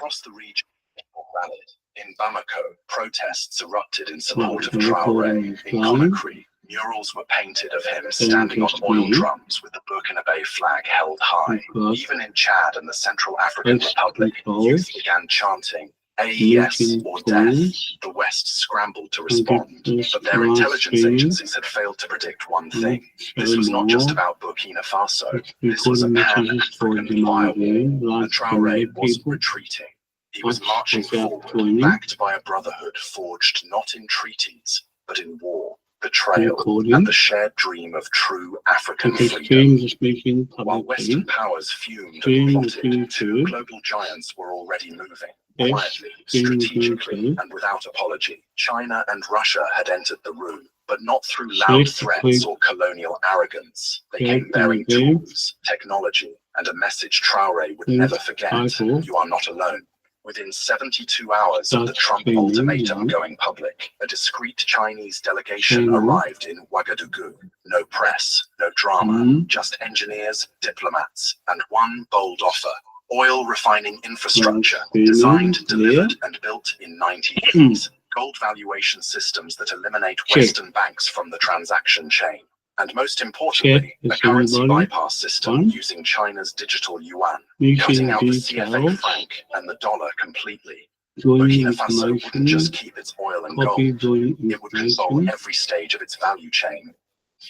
Across the region, people rallied. In Bamako, protests erupted in support of Traoré. In Conakry, murals were painted of him standing on oil drums with the Burkina Faso flag held high. Even in Chad and the Central African Republic, youth began chanting, AES or death. The West scrambled to respond, but their intelligence agencies had failed to predict one thing. This was not just about Burkina Faso. This was a pan-African fire war, and Traoré wasn't retreating. He was marching forward, backed by a brotherhood forged not in treaties, but in war, betrayal, and the shared dream of true African freedom. While Western powers fumed and plotted, two global giants were already moving. Quietly, strategically, and without apology, China and Russia had entered the room, but not through loud threats or colonial arrogance. They came bearing tools, technology, and a message Traoré would never forget. You are not alone. Within 72 hours of the Trump ultimatum going public, a discreet Chinese delegation arrived in Ouagadougou. No press, no drama, just engineers, diplomats, and one bold offer. Oil refining infrastructure, designed, delivered, and built in 90 years. Gold valuation systems that eliminate Western banks from the transaction chain. And most importantly, a currency bypass system using China's digital yuan, cutting out the CFA franc and the dollar completely. Burkina Faso wouldn't just keep its oil and gold, it would control every stage of its value chain.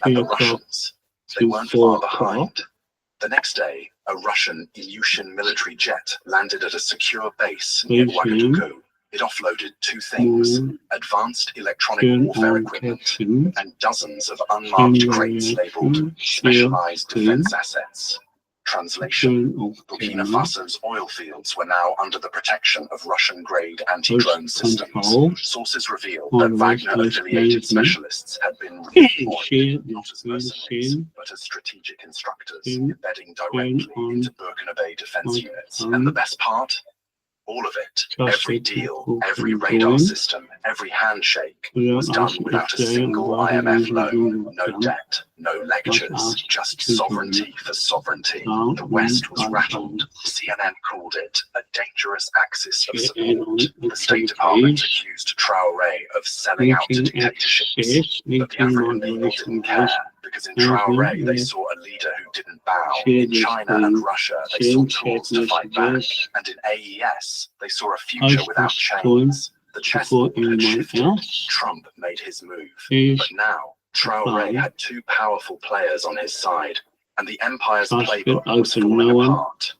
And the Russians, they weren't far behind. The next day, a Russian Ilyushin military jet landed at a secure base near Ouagadougou. It offloaded two things, advanced electronic warfare equipment and dozens of unmarked crates labeled specialized defense assets. Translation: Burkina Faso's oil fields were now under the protection of Russian-grade anti-drone systems. Sources revealed that Wagner-affiliated specialists had been redeployed, not as mercenaries, but as strategic instructors, embedding directly into Burkina Faso defense units. And the best part? All of it, every deal, every radar system, every handshake was done without a single IMF loan, no debt, no lectures, just sovereignty for sovereignty. The West was rattled. CNN called it a dangerous axis of support. The State Department accused Traoré of selling out to dictatorships, but the African people didn't care. Because in Traoré, they saw a leader who didn't bow. In China and Russia, they saw tools to fight back. And in AES, they saw a future without chains. The chessboard had shifted. Trump made his move. But now, Traoré had two powerful players on his side, and the empire's playbook was falling apart.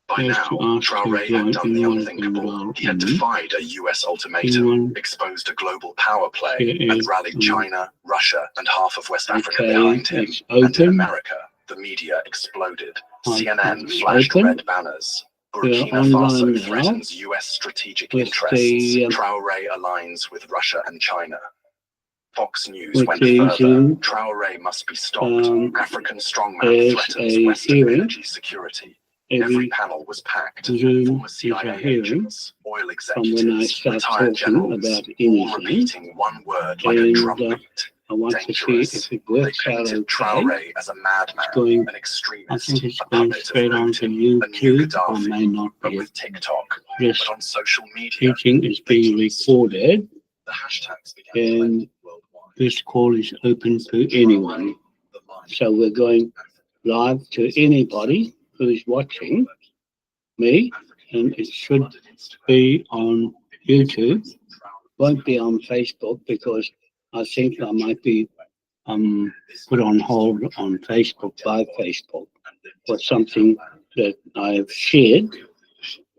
By now, Traoré had done the unthinkable. He had defied a US ultimatum, exposed a global power play, and rallied China, Russia, and half of West Africa behind him. And in America, the media exploded. CNN flashed red banners. Burkina Faso threatens US strategic interests. Traoré aligns with Russia and China. Fox News went further. Traoré must be stopped. African strongman threatens Western energy security. Every panel was packed. Former CIA agents, oil executives, retired generals, all repeating one word like a drum beat. Dangerous. They painted Traoré as a madman, an extremist, a puppet of Putin, a new Gaddafi, but with TikTok. But on social media, teaching is being recorded, the hashtags began worldwide. This call is open to anyone. So we're going live to anybody who is watching me, and it should be on YouTube. Won't be on Facebook because I think I might be put on hold on Facebook by Facebook for something that I've shared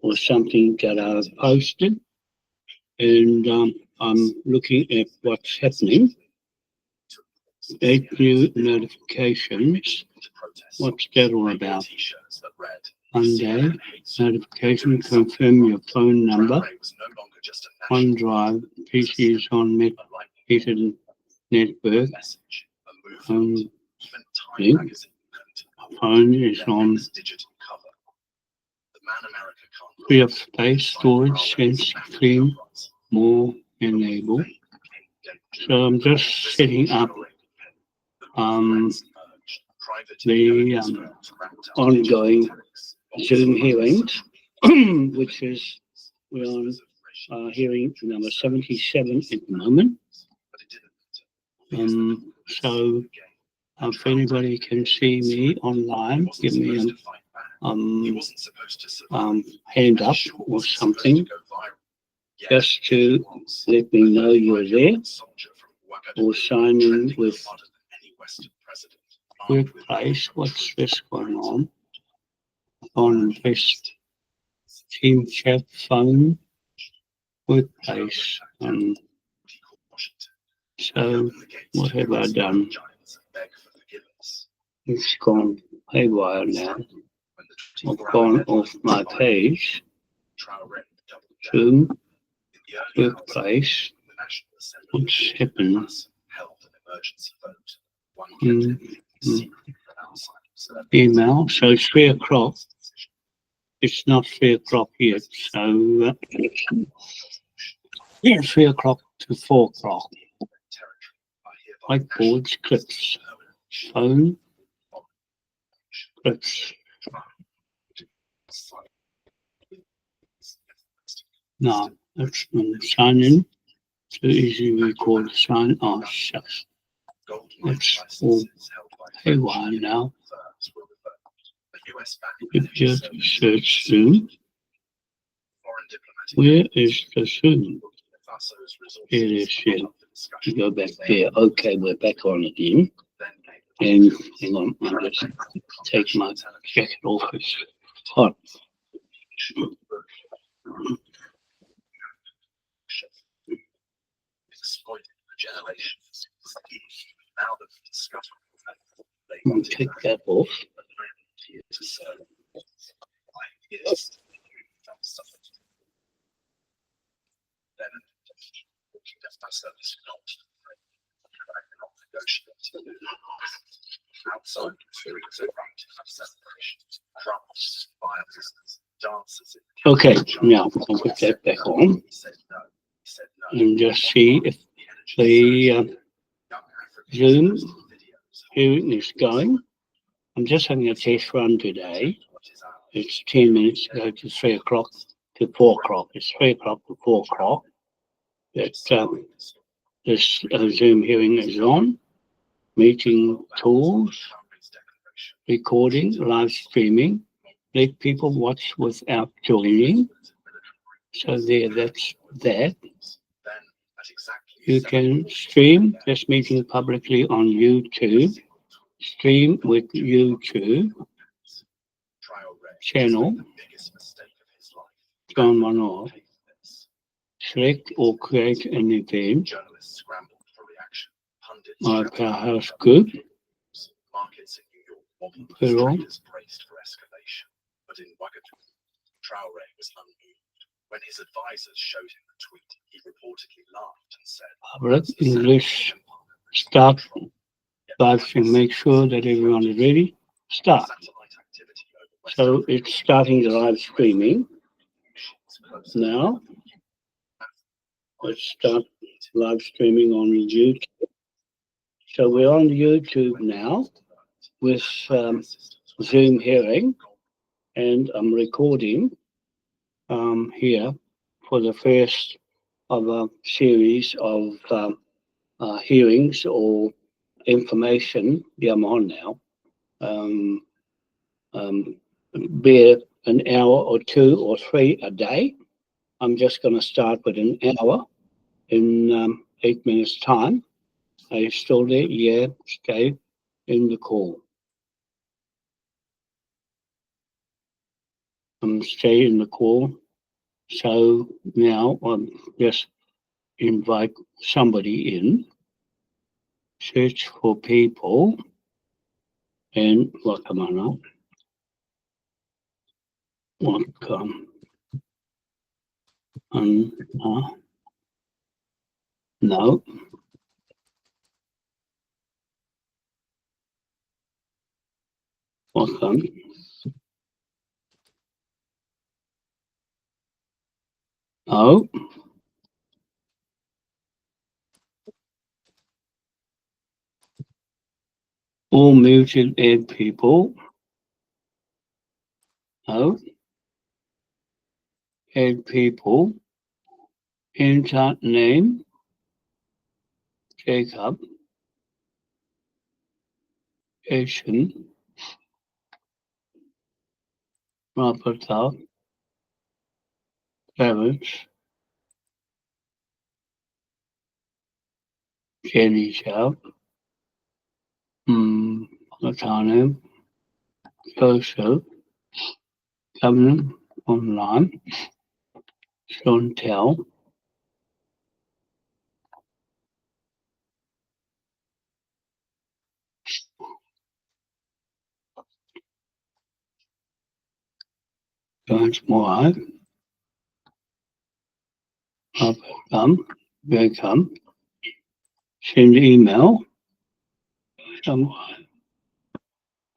or something that I've posted, and I'm looking at what's happening. 8 new notifications. What's that all about? Monday, notification, confirm your phone number. OneDrive, PC is on heated network. Link. Phone is on. Free up space, storage, sense, clean, more, enable. So I'm just setting up the ongoing Zoom hearings which is we're on hearing number 77 at the moment. So if anybody can see me online, give me hand up or something, just to let me know you're there, or sign in with workplace. What's this going on? On this team chat phone, workplace. So what have I done? It's gone haywire now. I've gone off my page. Zoom, workplace. What's happened? Email. So it's 3 o'clock. It's not 3 o'clock yet. So yeah, 3 o'clock to 4 o'clock. Whiteboards, clips, phone, clips. No, that's sign in. So easy record sign. Oh, shucks. That's all haywire now. Computer search Zoom. Where is the Zoom? Here it is here. You go back there. Okay, we're back on again. And hang on, I'll just take my jacket off. It's hot. I'll take that off. Okay, now I'll put that back on and just see if the Zoom hearing is going. I'm just having a test run today. It's 10 minutes to go to 3 o'clock to 4 o'clock. It's 3 o'clock to 4 o'clock. That this Zoom hearing is on. Meeting tools, recording, live streaming. Let people watch without joining. So there, that's that. You can stream this meeting publicly on YouTube. Stream with YouTube channel. Turn one off. Select or create an event. My Powerhouse Group. Put on. When his advisors showed him the tweet, he reportedly laughed and said, Public English, start live stream. Make sure that everyone is ready. Start. So it's starting the live streaming. Now, let's start live streaming on YouTube. So we're on YouTube now with Zoom hearing, and I'm recording here for the first of a series of hearings or information. Yeah, I'm on now. Be it an hour or 2 or 3 a day. I'm just going to start with an hour in 8 minutes time. Are you still there? Yeah, stay in the call. Stay in the call. So now just invite somebody in, search for people, and welcome on up. Welcome. No. Welcome. Oh. All muted add people. Oh. add people, enter name, Jacob, Jason, Raphael, Travis, Jenny Sharp, Latano, Joseph, Covenant Online, Chantel, Jones Moore, Raphael, Jacob, send email.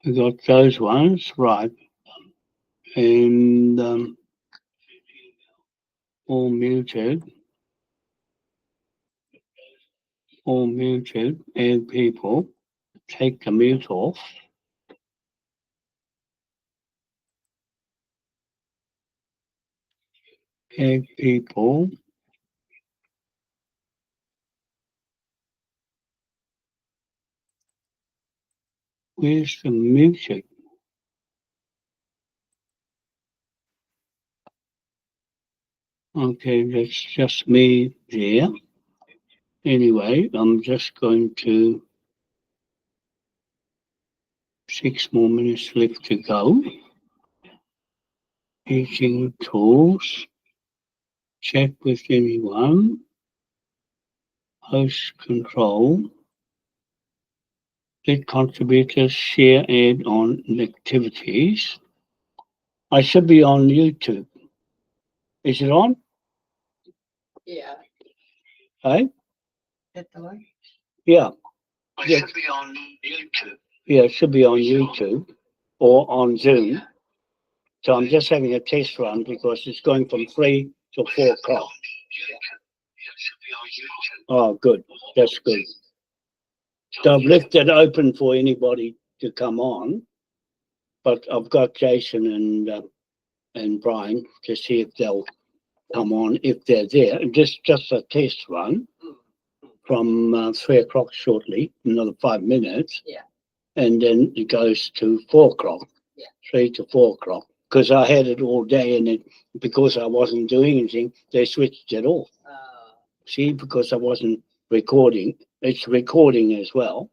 We got those ones right, and all muted, add people, take the mute off, add people, where's the music? Okay, that's just me there. Anyway, I'm just going to 6 more minutes left to go. Teaching tools, chat with anyone, host control, let contributors share add on activities. I should be on YouTube. Is it on? Yeah. Hey? Hit the one. Yeah. I Yeah. should be on YouTube. Yeah, it should be on YouTube or on Zoom. So I'm just having a test run because it's going from 3 to 4 o'clock. Oh, good. That's good. So I've left it open for anybody to come on, but I've got Jason and Brian to see if they'll come on if they're there. Just a test run from 3 o'clock shortly, another 5 minutes. Yeah. And then it goes to 4 o'clock. Yeah. 3 to 4 o'clock. Because I had it all day and because I wasn't doing anything, they switched it off. See, because I wasn't recording. It's recording as well.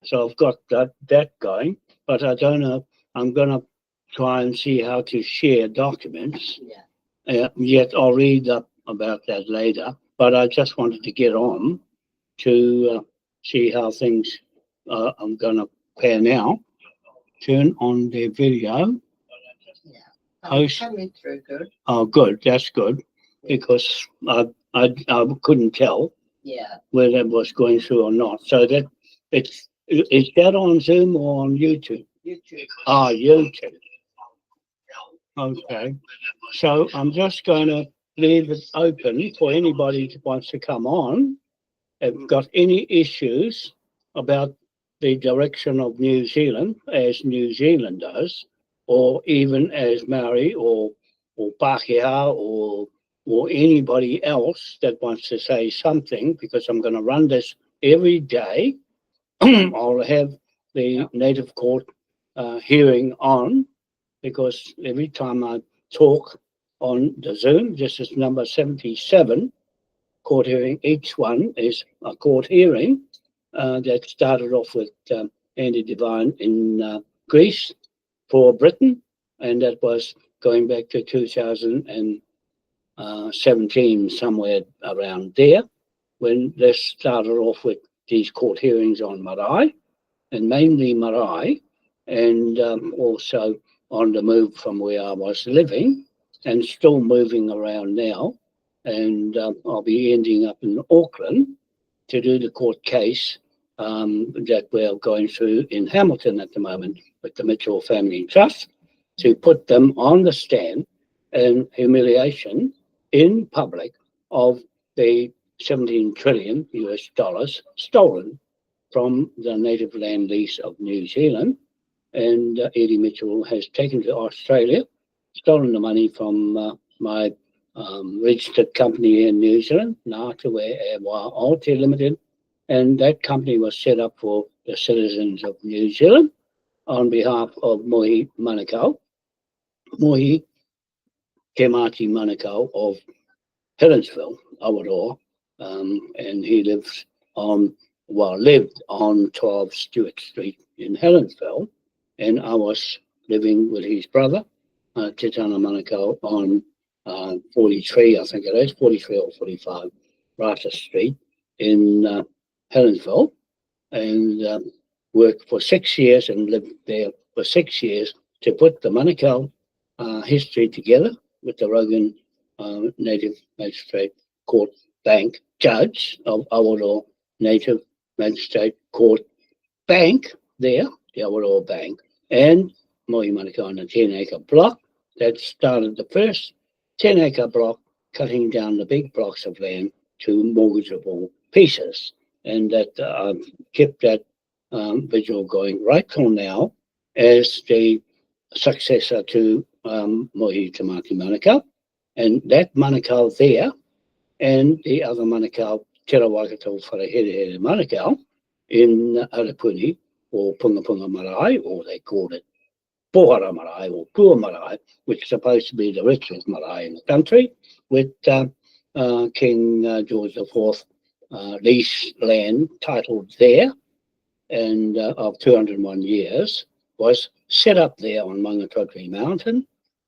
So I've got that going, but I don't know. I'm going to try and see how to share documents. Yeah. Yet I'll read up about that later. But I just wanted to get on to see how things I'm going to pan out. Turn on their video. Yeah. Host. Coming through good. Oh, good. That's good because I couldn't tell. Yeah. Whether it was going through or not. So that is that on Zoom or on YouTube? YouTube. Ah, YouTube. Okay. So I'm just going to leave it open for anybody who wants to come on. If you've got any issues about the direction of New Zealand, as New Zealand does, or even as Maori or Pākehā or anybody else that wants to say something, because I'm going to run this every day. I'll have the Native Court hearing on, because every time I talk on the Zoom, this is number 77, court hearing, each one is a court hearing that started off with Andy Devine in Greece for Britain, and that was going back to 2017, somewhere around there, when this started off with these court hearings on marae, and mainly marae, and also on the move from where I was living, and still moving around now. And I'll be ending up in Auckland to do the court case that we're going through in Hamilton at the moment with the Mitchell Family Trust, to put them on the stand in humiliation in public of the 17 trillion US dollars stolen from the native land lease of New Zealand. And Eddie Mitchell has taken to Australia, stolen the money from my registered company in New Zealand, Ngātawe e Wā Aote Limited, and that company was set up for the citizens of New Zealand on behalf of Mohi Manukau, Mohi Te Māti Manukau of Helensville, Awaroa, and he lived on 12 Stewart Street in Helensville, and I was living with his brother, Te Tana Manukau, on 43, I think it is, 43 or 45 Rata Street in Helensville, and worked for 6 years and lived there for 6 years to put the Manukau history together with the Rogan Native Magistrate Court Bank Judge of Awaroa Native Magistrate Court Bank there, the Awaroa Bank, and Mohi Manukau on a 10-acre block that started the first 10-acre block, cutting down the big blocks of land to mortgageable pieces. And that I've kept that visual going right till now as the successor to Mohi Te Māti Manukau. And that Manukau there and the other Manukau, Te Rawakato Wharehere Manukau in Arapuni, or Punga Punga Marae, or they called it Pohara Marae or Kua Marae, which is supposed to be the richest marae in the country, with King George IV lease land titled there, and of 201 years, was set up there on Mangatotri Mountain,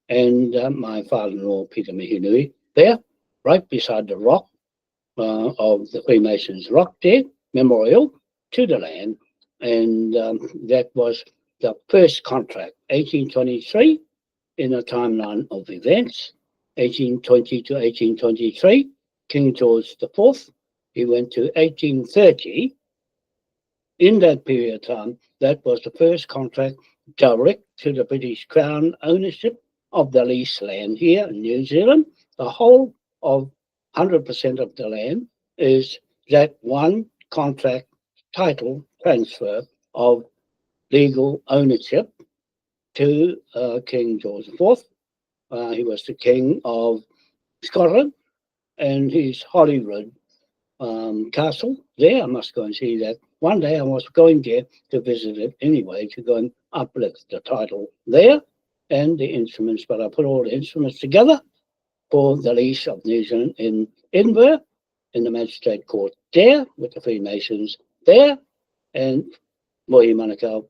and my father-in-law, Peter Mihinui, there, right beside the rock of the Freemasons Rock there, memorial to the land, and that was the first contract, 1823, in a timeline of events, 1820 to 1823, King George IV, he went to 1830. In that period of time, that was the first contract direct to the British Crown ownership of the lease land here in New Zealand. The whole of 100% of the land is that one contract title transfer of legal ownership to King George IV. He was the King of Scotland, and his Holyrood castle there. I must go and see that. One day I was going there to visit it anyway, to go and uplift the title there and the instruments, but I put all the instruments together for the lease of New Zealand in Edinburgh, in the Magistrate Court there, with the Freemasons there, and Mohi Manukau,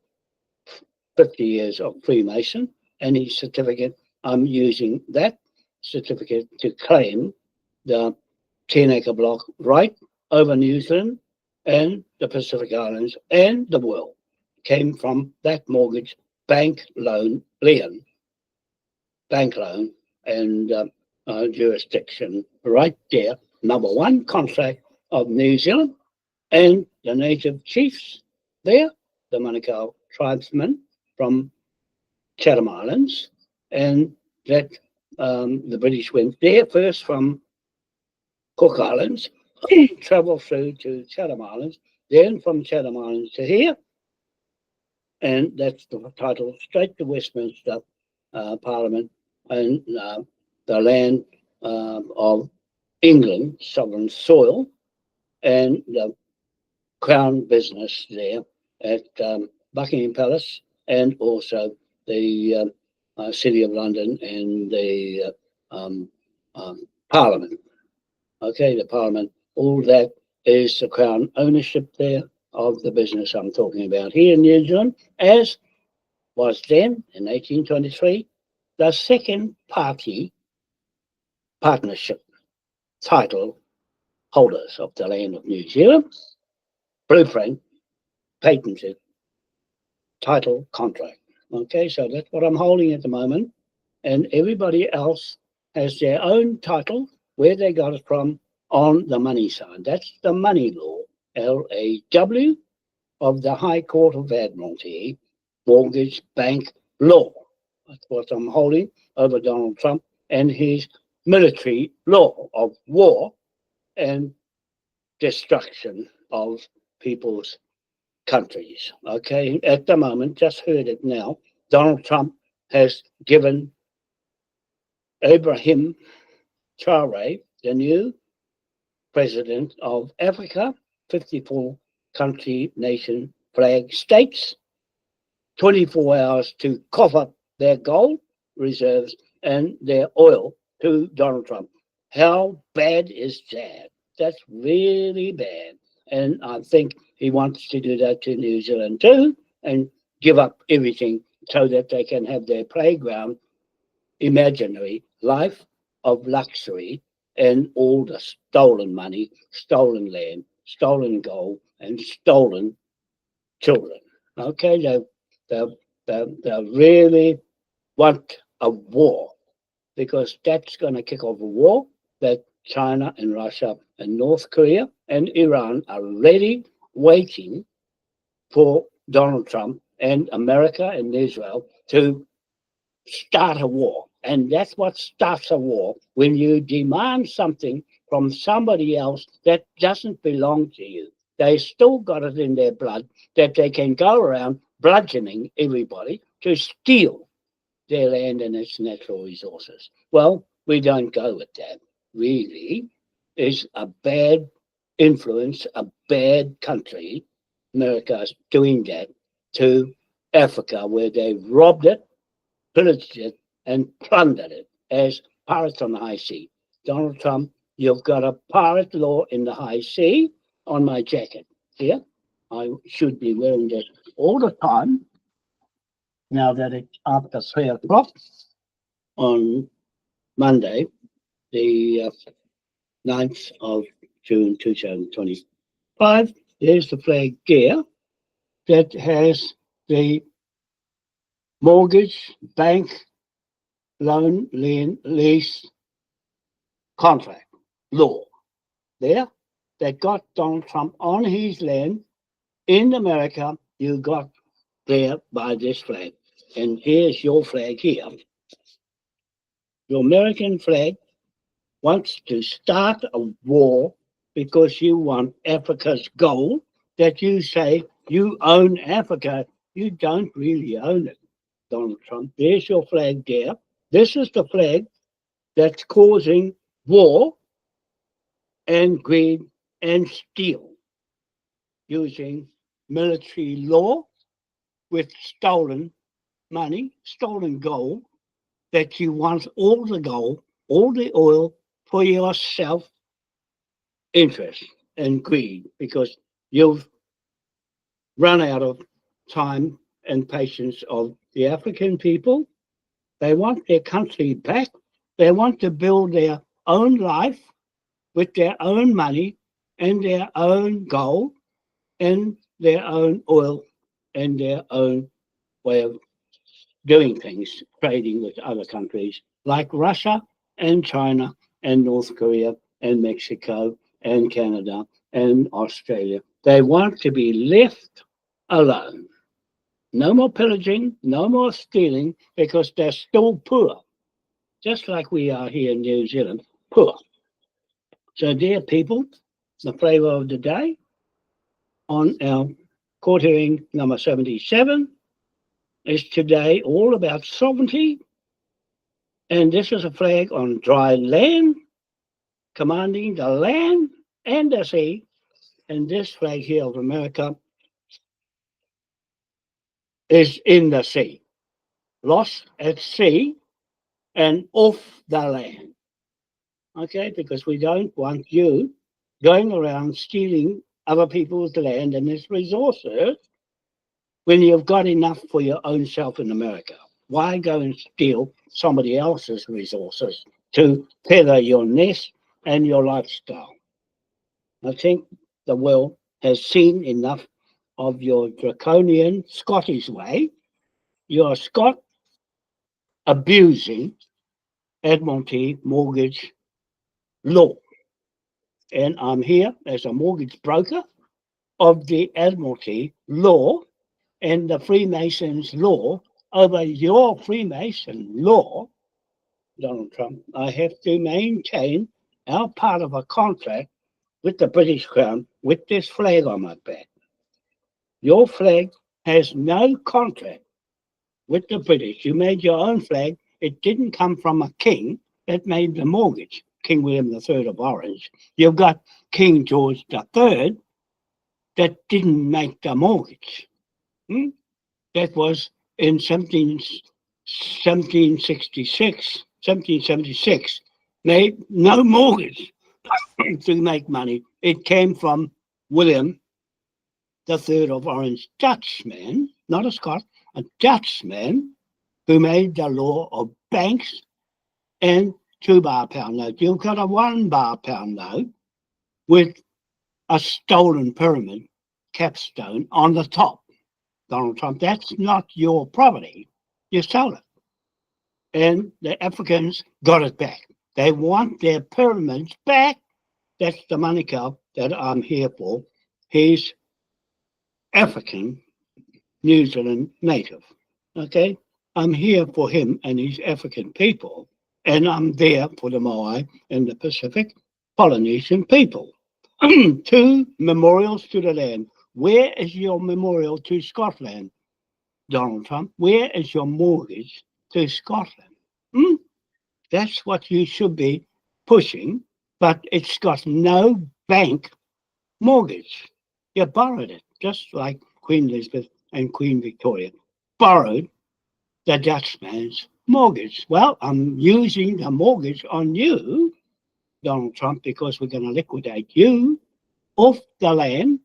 50 years of Freemason, and his certificate. I'm using that certificate to claim the 10-acre block right over New Zealand and the Pacific Islands and the world. Came from that mortgage bank loan, bank loan and jurisdiction right there. Number one contract of New Zealand and the native chiefs there, the Manukau tribesmen from Chatham Islands, and that the British went there first from Cook Islands, travelled through to Chatham Islands, then from Chatham Islands to here, and that's the title, straight to Westminster Parliament, and the land of England, sovereign soil, and the Crown business there at Buckingham Palace, and also the City of London and the Parliament. Okay, the Parliament, all that is the Crown ownership there of the business I'm talking about here in New Zealand, as was then in 1823 the second party partnership title holders of the land of New Zealand, blueprint, patented title contract. Okay, so that's what I'm holding at the moment, and everybody else has their own title, where they got it from, on the money side. That's the money law, LAW, of the High Court of Admiralty, mortgage bank law. That's what I'm holding over Donald Trump and his military law of war and destruction of people's countries. Okay, at the moment, just heard it now, Donald Trump has given Abraham Traore, the new president of Africa, 54 country, nation, flag states, 24 hours to cough up their gold reserves and their oil to Donald Trump. How bad is that? That's really bad. And I think he wants to do that to New Zealand too and give up everything so that they can have their playground, imaginary life of luxury and all the stolen money, stolen land, stolen gold, and stolen children. Okay, they really want a war because that's going to kick off a war that China and Russia and North Korea and Iran are ready, waiting for Donald Trump and America and Israel to start a war. And that's what starts a war, when you demand something from somebody else that doesn't belong to you. They still got it in their blood that they can go around bludgeoning everybody to steal their land and its natural resources. Well, we don't go with that. Really, it's a bad influence, a bad country. America's doing that to Africa, where they've robbed it, pillaged it, and plundered it as pirates on the high sea. Donald Trump, you've got a pirate law in the high sea on my jacket here. I should be wearing that all the time now that it's after 3 o'clock on Monday, the 9th of June 2025. There's the flag there that has the mortgage, bank, loan, lien, lease, contract, law there that got Donald Trump on his land in America. You got there by this flag. And here's your flag here. Your American flag wants to start a war because you want Africa's gold, that you say you own Africa. You don't really own it, Donald Trump. There's your flag there. This is the flag that's causing war and greed and steal, using military law with stolen money, stolen gold, that you want all the gold, all the oil for your self interest and greed, because you've run out of time and patience of the African people. They want their country back. They want to build their own life with their own money and their own gold and their own oil and their own way of doing things, trading with other countries like Russia and China and North Korea and Mexico and Canada and Australia. They want to be left alone. No more pillaging, no more stealing, because they're still poor, just like we are here in New Zealand, poor. So, dear people, the flavour of the day on our court hearing number 77 is today all about sovereignty. And this is a flag on dry land, commanding the land and the sea. And this flag here of America is in the sea, lost at sea and off the land. Okay, because we don't want you going around stealing other people's land and its resources when you've got enough for your own self in America. Why go and steal somebody else's resources to feather your nest and your lifestyle? I think the world has seen enough of your draconian Scottish way. You're a Scot abusing Admiralty mortgage law. And I'm here as a mortgage broker of the Admiralty law and the Freemasons law over your Freemason law, Donald Trump. I have to maintain our part of a contract with the British Crown with this flag on my back. Your flag has no contract with the British. You made your own flag. It didn't come from a king that made the mortgage. King William III of Orange. You've got King George III that didn't make the mortgage. That was in 1776, made no mortgage to make money. It came from William III of Orange, Dutchman, not a Scot, a Dutchman who made the law of banks and 2 bar pound note. You've got a 1 bar pound note with a stolen pyramid capstone on the top. Donald Trump, that's not your property. You stole it. And the Africans got it back. They want their pyramids back. That's the money cow that I'm here for. He's African, New Zealand native. Okay? I'm here for him and his African people. And I'm there for the Maori and the Pacific Polynesian people. 2 memorials to the land. Where is your memorial to Scotland, Donald Trump? Where is your mortgage to Scotland? That's what you should be pushing, but it's got no bank mortgage. You borrowed it, just like Queen Elizabeth and Queen Victoria borrowed the Dutchman's mortgage. Well, I'm using the mortgage on you, Donald Trump, because we're going to liquidate you off the land.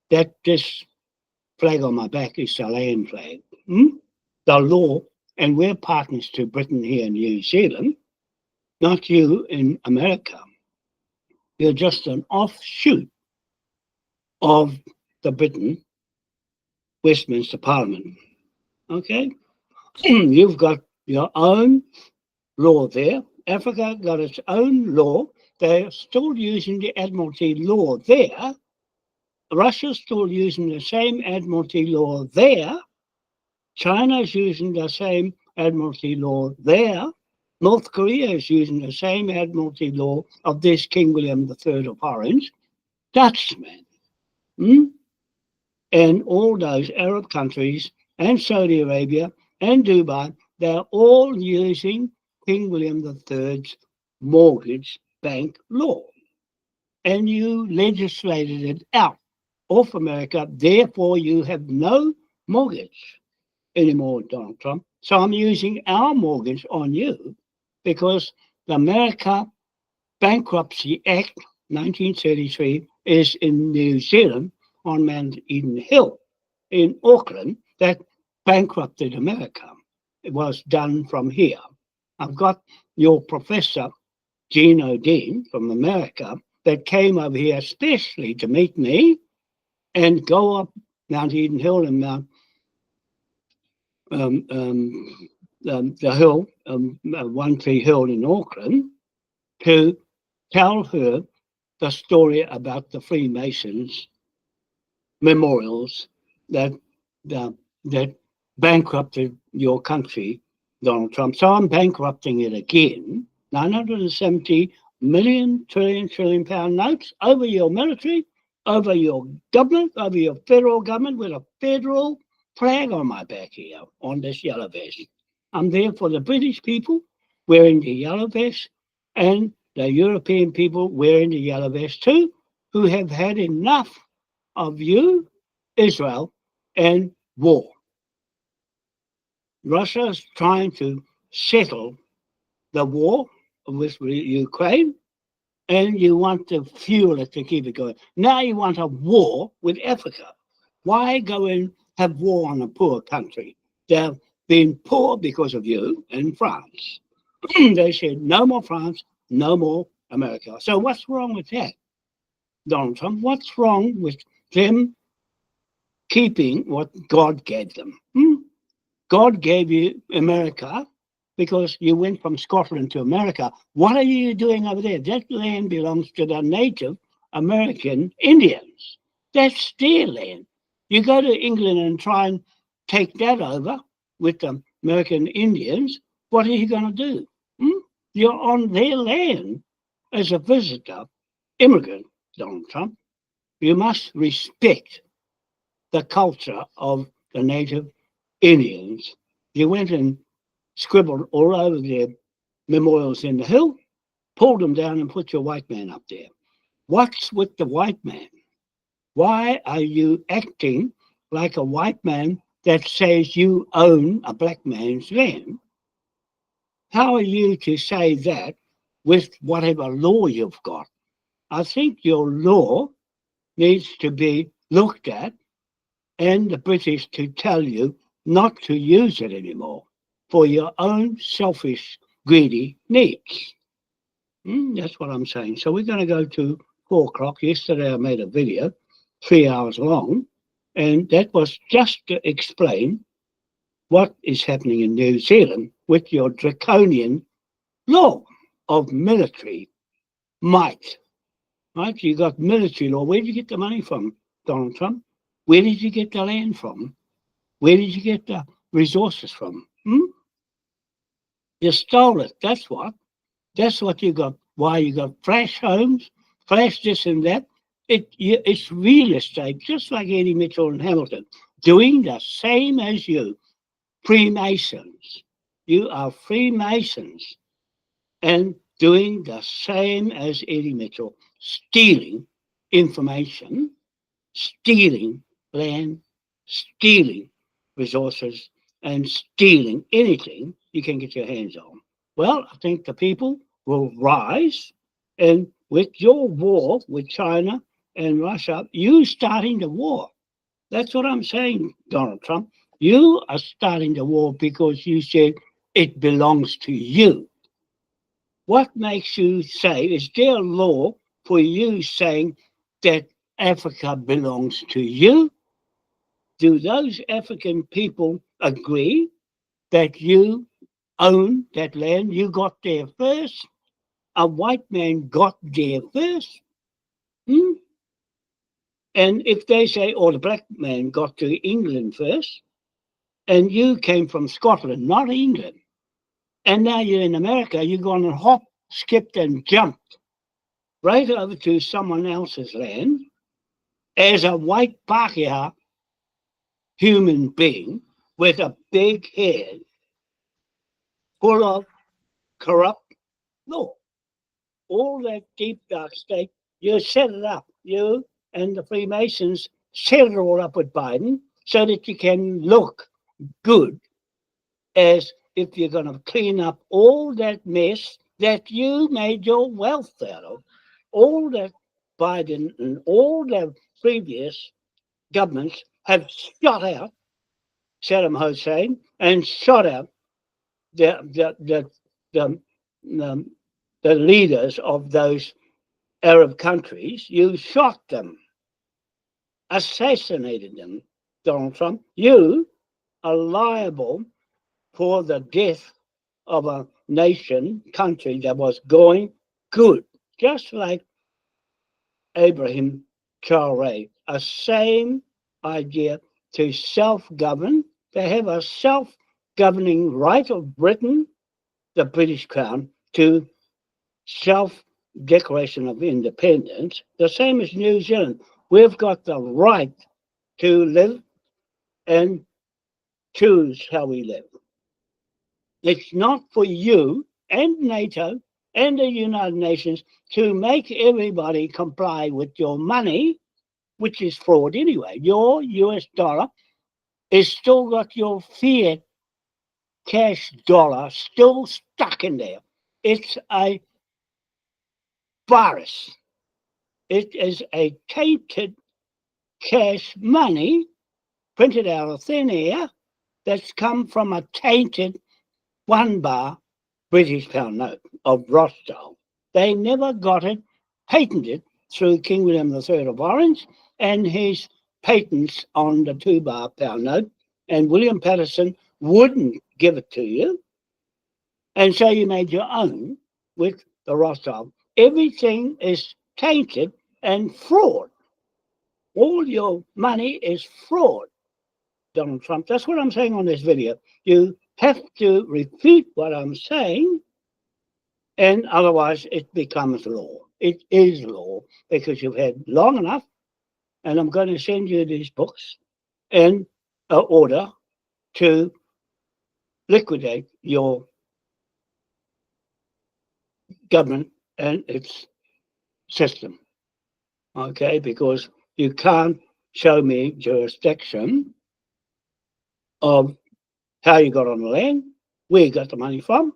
That this flag on my back is the land flag. The law, and we're partners to Britain here in New Zealand, not you in America. You're just an offshoot of the Britain Westminster Parliament. Okay? You've got your own law there. Africa got its own law. They're still using the Admiralty law there. Russia's still using the same Admiralty law there. China's using the same Admiralty law there. North Korea is using the same Admiralty law of this King William III of Orange, Dutchman. And all those Arab countries and Saudi Arabia and Dubai, they're all using King William III's mortgage bank law. And you legislated it out of America. Therefore, you have no mortgage anymore, Donald Trump. So I'm using our mortgage on you because the America Bankruptcy Act 1933 is in New Zealand on Mount Eden Hill in Auckland that bankrupted America. It was done from here. I've got your professor, Gino Dean from America, that came over here especially to meet me and go up Mount Eden Hill and Mount the hill, One Tree Hill in Auckland, to tell her the story about the Freemasons memorials that bankrupted your country, Donald Trump. So I'm bankrupting it again. 970 million trillion pound notes over your military, over your government, over your federal government with a federal flag on my back here on this yellow vest. I'm there for the British people wearing the yellow vest and the European people wearing the yellow vest too, who have had enough of you, Israel, and war. Russia is trying to settle the war with Ukraine, and you want to fuel it to keep it going. Now you want a war with Africa. Why go and have war on a poor country? They've been poor because of you and France. They said no more France, no more America. So what's wrong with that, Donald Trump? What's wrong with them keeping what God gave them? God gave you America because you went from Scotland to America. What are you doing over there? That land belongs to the Native American Indians. That's their land. You go to England and try and take that over with the American Indians, what are you going to do? You're on their land as a visitor, immigrant, Donald Trump. You must respect the culture of the Native Indians. You went and scribbled all over their memorials in the hill. pull them down and put your white man up there. What's with the white man? Why are you acting like a white man that says you own a black man's land? How are you to say that with whatever law you've got? I think your law needs to be looked at and the British to tell you not to use it anymore for your own selfish, greedy needs. That's what I'm saying. So we're going to go to 4 o'clock. Yesterday I made a video, 3 hours long, and that was just to explain what is happening in New Zealand with your draconian law of military might. Right? You got military law. Where did you get the money from, Donald Trump? Where did you get the land from? Where did you get the resources from? You stole it. That's what. That's what you got. Why you got flash homes, flash this and that. It's real estate, just like Eddie Mitchell and Hamilton, doing the same as you. Freemasons. You are Freemasons and doing the same as Eddie Mitchell, stealing information, stealing land, stealing resources, and stealing anything you can get your hands on. Well, I think the people will rise, and with your war with China and Russia, you starting the war. That's what I'm saying, Donald Trump. You are starting the war because you said it belongs to you. What makes you say, is there a law for you saying that Africa belongs to you? Do those African people agree that you own that land? You got there first? A white man got there first? Hmm? And if they say, oh, the black man got to England first, and you came from Scotland, not England, and now you're in America, you're going to hop, skipped, and jumped right over to someone else's land as a white Pākehā human being with a big head full of corrupt law. All that deep dark state, you set it up. You and the Freemasons set it all up with Biden so that you can look good as if you're going to clean up all that mess that you made your wealth out of. All that Biden and all the previous governments have shot out Saddam Hussein and shot out the, the, the leaders of those Arab countries. You shot them, assassinated them, Donald Trump. You are liable for the death of a nation, country that was going good, just like Abraham Traore. A same idea to self-govern. They have a self-governing right of Britain, the British Crown, to self-declaration of independence, the same as New Zealand. We've got the right to live and choose how we live. It's not for you and NATO and the United Nations to make everybody comply with your money, which is fraud anyway. Your US dollar is still got your fiat cash dollar still stuck in there. It's a virus. It is a tainted cash money printed out of thin air that's come from a tainted 1 bar British pound note of Rothschild. They never got it patented through King William III of Orange and his patents on the 2 bar pound note. And William Patterson wouldn't give it to you. And so you made your own with the Rothschild. Everything is tainted and fraud. All your money is fraud, Donald Trump. That's what I'm saying on this video. You have to refute what I'm saying, and otherwise it becomes law. It is law because you've had long enough, and I'm going to send you these books in order to liquidate your government and its system. Okay, because you can't show me jurisdiction of how you got on the land, where you got the money from,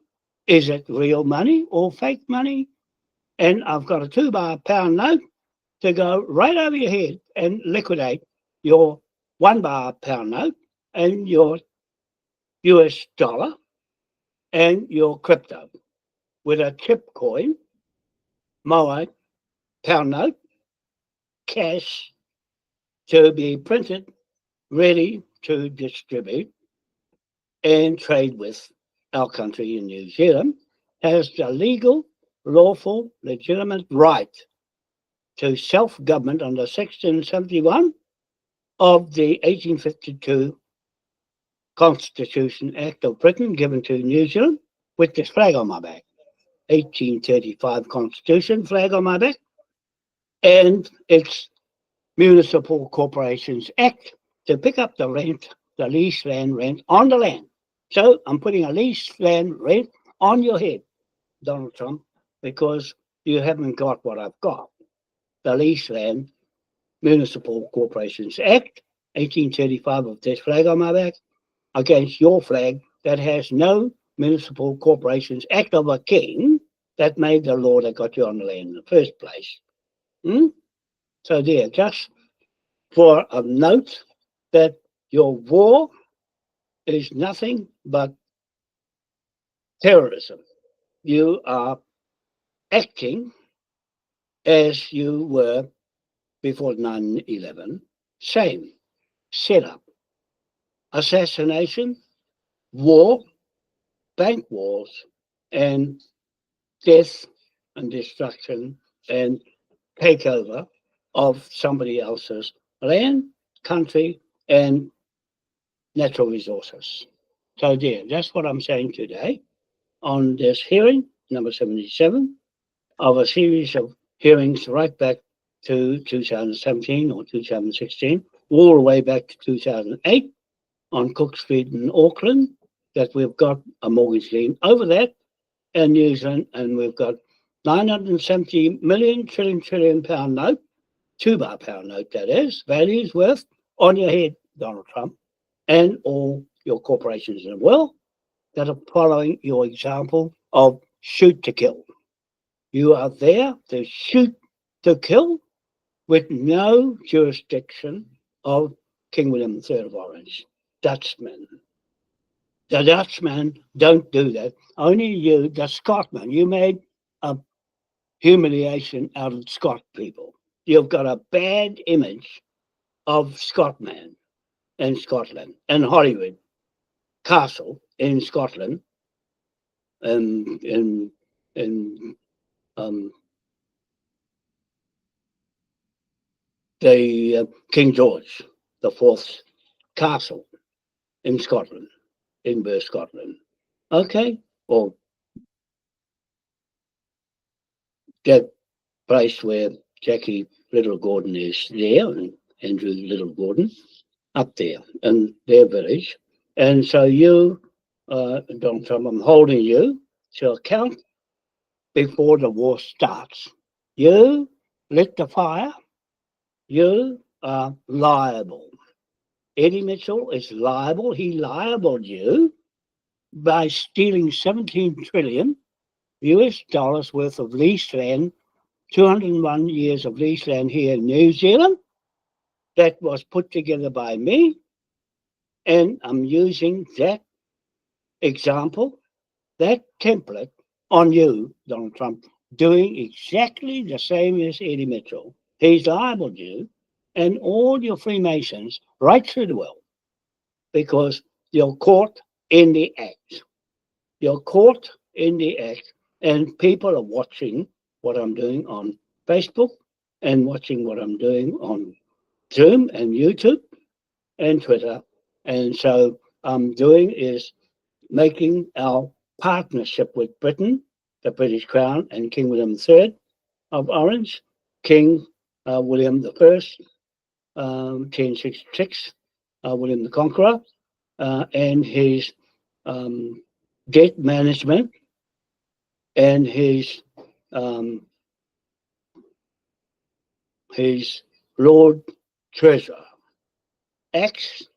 is it real money or fake money? And I've got a £2 note to go right over your head and liquidate your £1 note and your US dollar and your crypto with a chip coin, Moai pound note, cash to be printed, ready to distribute and trade with our country in New Zealand, has the legal, lawful, legitimate right to self-government under Section 71 of the 1852 Constitution Act of Britain given to New Zealand with this flag on my back. 1835 Constitution flag on my back, and its Municipal Corporations Act to pick up the rent, the lease land rent on the land. So I'm putting a lease land rent on your head, Donald Trump, because you haven't got what I've got. The Lease Land Municipal Corporations Act, 1835 of this flag on my back, against your flag that has no Municipal Corporations Act of a king that made the law that got you on the land in the first place. So there, just for a note that your war is nothing but terrorism. You are acting as you were before 9/11. Same setup. Assassination, war, bank wars, and death and destruction and takeover of somebody else's land, country, and natural resources. So there, that's what I'm saying today on this hearing, number 77, of a series of hearings right back to 2017 or 2016, all the way back to 2008 on Cook Street in Auckland, that we've got a mortgage lien over that in New Zealand, and we've got 970 million trillion pound note, £2 note that is, values worth on your head, Donald Trump, and all your corporations as well that are following your example of shoot to kill. You are there to shoot to kill with no jurisdiction of King William III of Orange, Dutchman. The Dutchmen don't do that. Only you, the Scotsman, you made a humiliation out of Scot people. You've got a bad image of Scotman in Scotland and Hollywood Castle in Scotland and the King George the Fourth's castle in Scotland, Edinburgh, Scotland. Okay, or that place where Jackie Little Gordon is there, and Andrew Little Gordon, up there in their village. And so you, Donald Trump, I'm holding you to account before the war starts. You lit the fire, you are liable. Eddie Mitchell is liable. He libeled you by stealing 17 trillion US dollars worth of leased land, 201 years of leased land here in New Zealand that was put together by me. And I'm using that example, that template on you, Donald Trump, doing exactly the same as Eddie Mitchell. He's libeled you and all your Freemasons right through the world because you're caught in the act. You're caught in the act, and people are watching what I'm doing on Facebook and watching what I'm doing on Zoom and YouTube and Twitter. And so I'm doing is making our partnership with Britain, the British Crown, and King William III of Orange, King William I, 1066, William the Conqueror, and his debt management and his his Lord Treasurer, Acts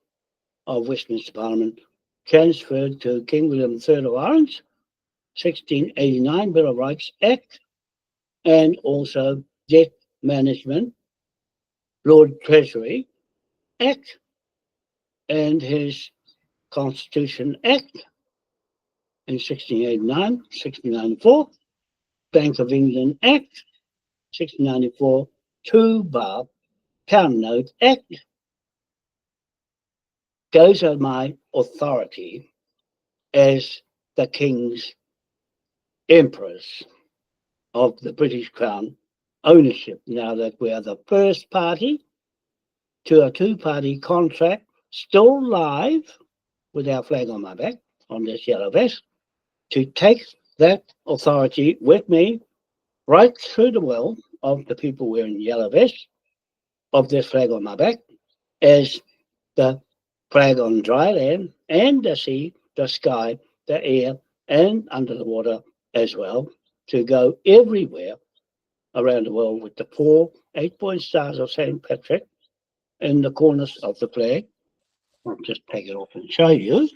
of Westminster Parliament, transferred to King William III of Orange, 1689 Bill of Rights Act, and also Debt Management, Lord Treasury Act, and his Constitution Act in 1689, 1694, Bank of England Act, 1694, Two-Bar Pound Note Act. Those are my authority as the King's Empress of the British Crown ownership, now that we are the first party to a two-party contract, still live with our flag on my back on this yellow vest, to take that authority with me right through the will of the people wearing yellow vests of this flag on my back, as the flag on dry land and the sea, the sky, the air, and under the water as well, to go everywhere around the world with the 4 8-point stars of St. Patrick in the corners of the flag. I'll just take it off and show you,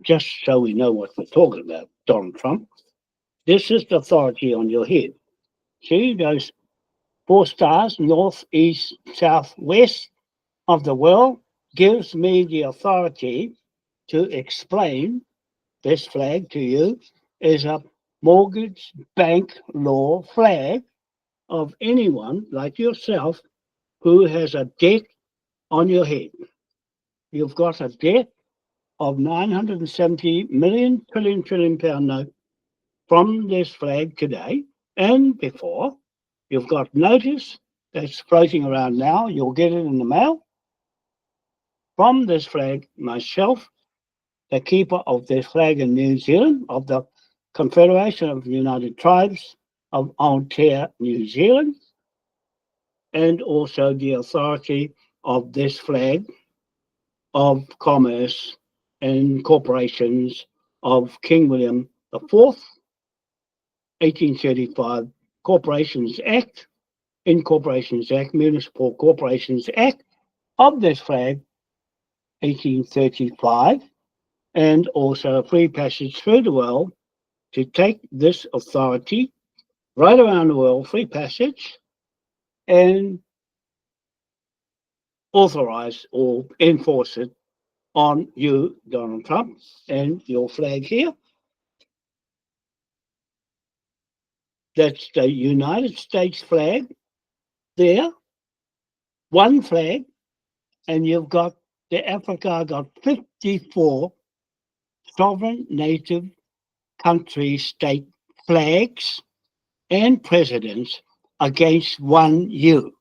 just so we know what we're talking about, Donald Trump. This is the authority on your head. See those 4 stars, north, east, south, west of the world, gives me the authority to explain this flag to you is a mortgage bank law flag of anyone like yourself who has a debt on your head. You've got a debt of 970 million trillion pound note from this flag today and before. You've got notice that's floating around now. You'll get it in the mail from this flag, myself, the keeper of this flag in New Zealand, of the Confederation of the United Tribes of Aotea, New Zealand, and also the authority of this flag of commerce and corporations of King William IV, 1835 Corporations Act, Incorporations Act, Municipal Corporations Act of this flag, 1835, and also free passage through the world to take this authority right around the world, free passage, and authorize or enforce it on you, Donald Trump, and your flag here. That's the United States flag there, one flag, and you've got the Africa got 54 sovereign native country state flags and presidents against one you.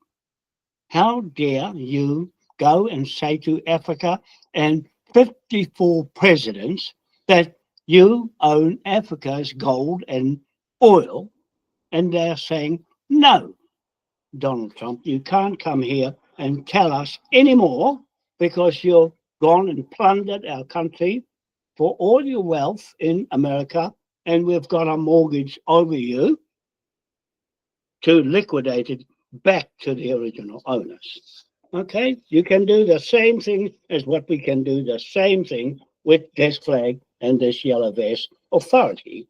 How dare you go and say to Africa and 54 presidents that you own Africa's gold and oil, and they're saying, no, Donald Trump, you can't come here and tell us anymore because you've gone and plundered our country for all your wealth in America, and we've got a mortgage over you to liquidate it back to the original owners. Okay, you can do the same thing as what we can do, the same thing with this flag and this yellow vest authority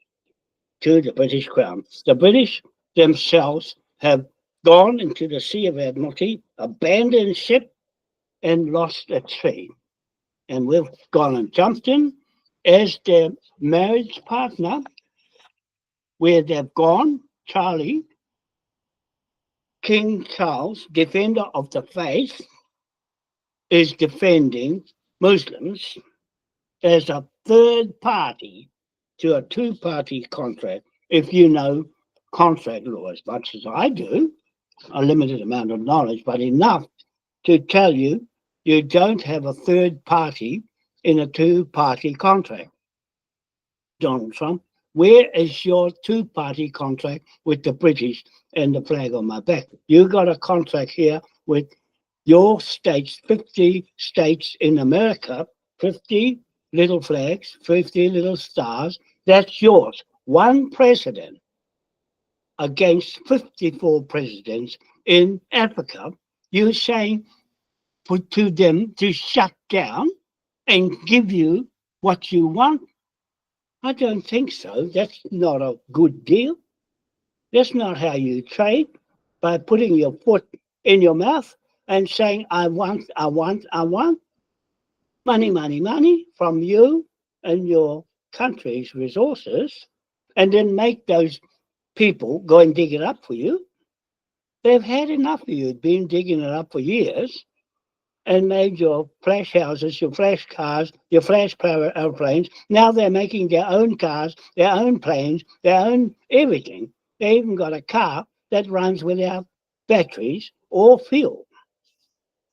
to the British Crown. The British themselves have gone into the Sea of Admiralty, abandoned ship, and lost at sea. And we've gone and jumped in as their marriage partner, where they've gone, Charlie, King Charles, defender of the faith, is defending Muslims as a third party to a two-party contract. If you know contract law as much as I do, a limited amount of knowledge, but enough to tell you you don't have a third party in a two-party contract. Donald Trump, where is your two-party contract with the British and the flag on my back? You got a contract here with your states, 50 states in America, 50 little flags, 50 little stars. That's yours. One president against 54 presidents in Africa. You're saying to them to shut down and give you what you want? I don't think so. That's not a good deal. That's not how you trade, by putting your foot in your mouth and saying, I want, I want, I want. Money, money, money from you and your country's resources, and then make those people go and dig it up for you. They've had enough of you, been digging it up for years, and made your flash houses, your flash cars, your flash power airplanes. Now they're making their own cars, their own planes, their own everything. They even got a car that runs without batteries or fuel.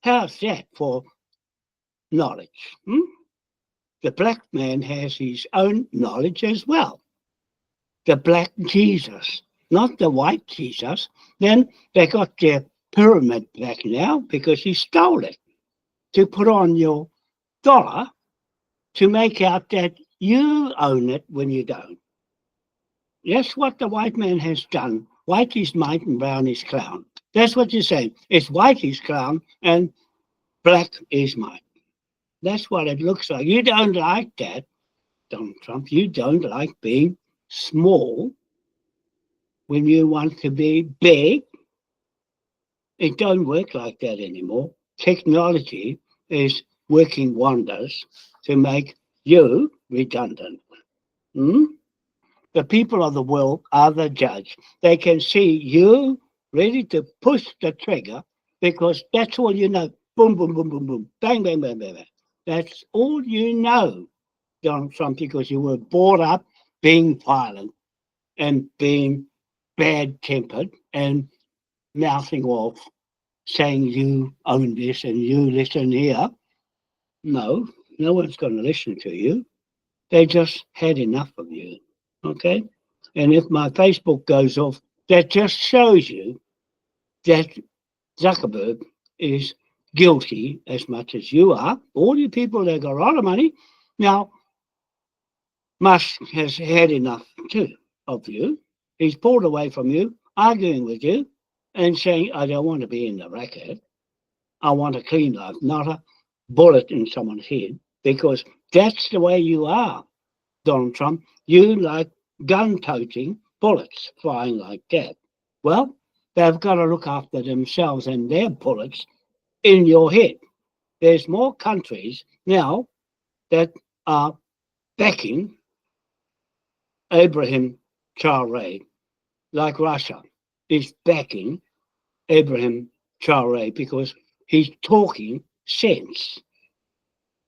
How's that for knowledge? The black man has his own knowledge as well. The black Jesus, not the white Jesus. Then they got their pyramid back now because he stole it to put on your dollar to make out that you own it when you don't. That's what the white man has done. White is might and brown is clown. That's what you're saying. It's white is clown and black is might. That's what it looks like. You don't like that, Donald Trump. You don't like being small when you want to be big. It don't work like that anymore. Technology is working wonders to make you redundant. The people of the world are the judge. They can see you ready to push the trigger because that's all you know. Boom, boom, boom, boom, boom. Bang, bang, bang, bang, bang. That's all you know, Donald Trump, because you were brought up being violent and being bad-tempered and mouthing off, saying you own this and you listen here. No, no one's going to listen to you. They just had enough of you, okay? And if my Facebook goes off, that just shows you that Zuckerberg is guilty as much as you are. All you people that got a lot of money. Now, Musk has had enough too of you. He's pulled away from you, arguing with you, and saying, I don't want to be in the racket. I want a clean life, not a bullet in someone's head, because that's the way you are, Donald Trump. You like gun-toting bullets flying like that. Well, they've got to look after themselves and their bullets in your head. There's more countries now that are backing Abraham Traore, like Russia is backing Abraham Traore because he's talking sense,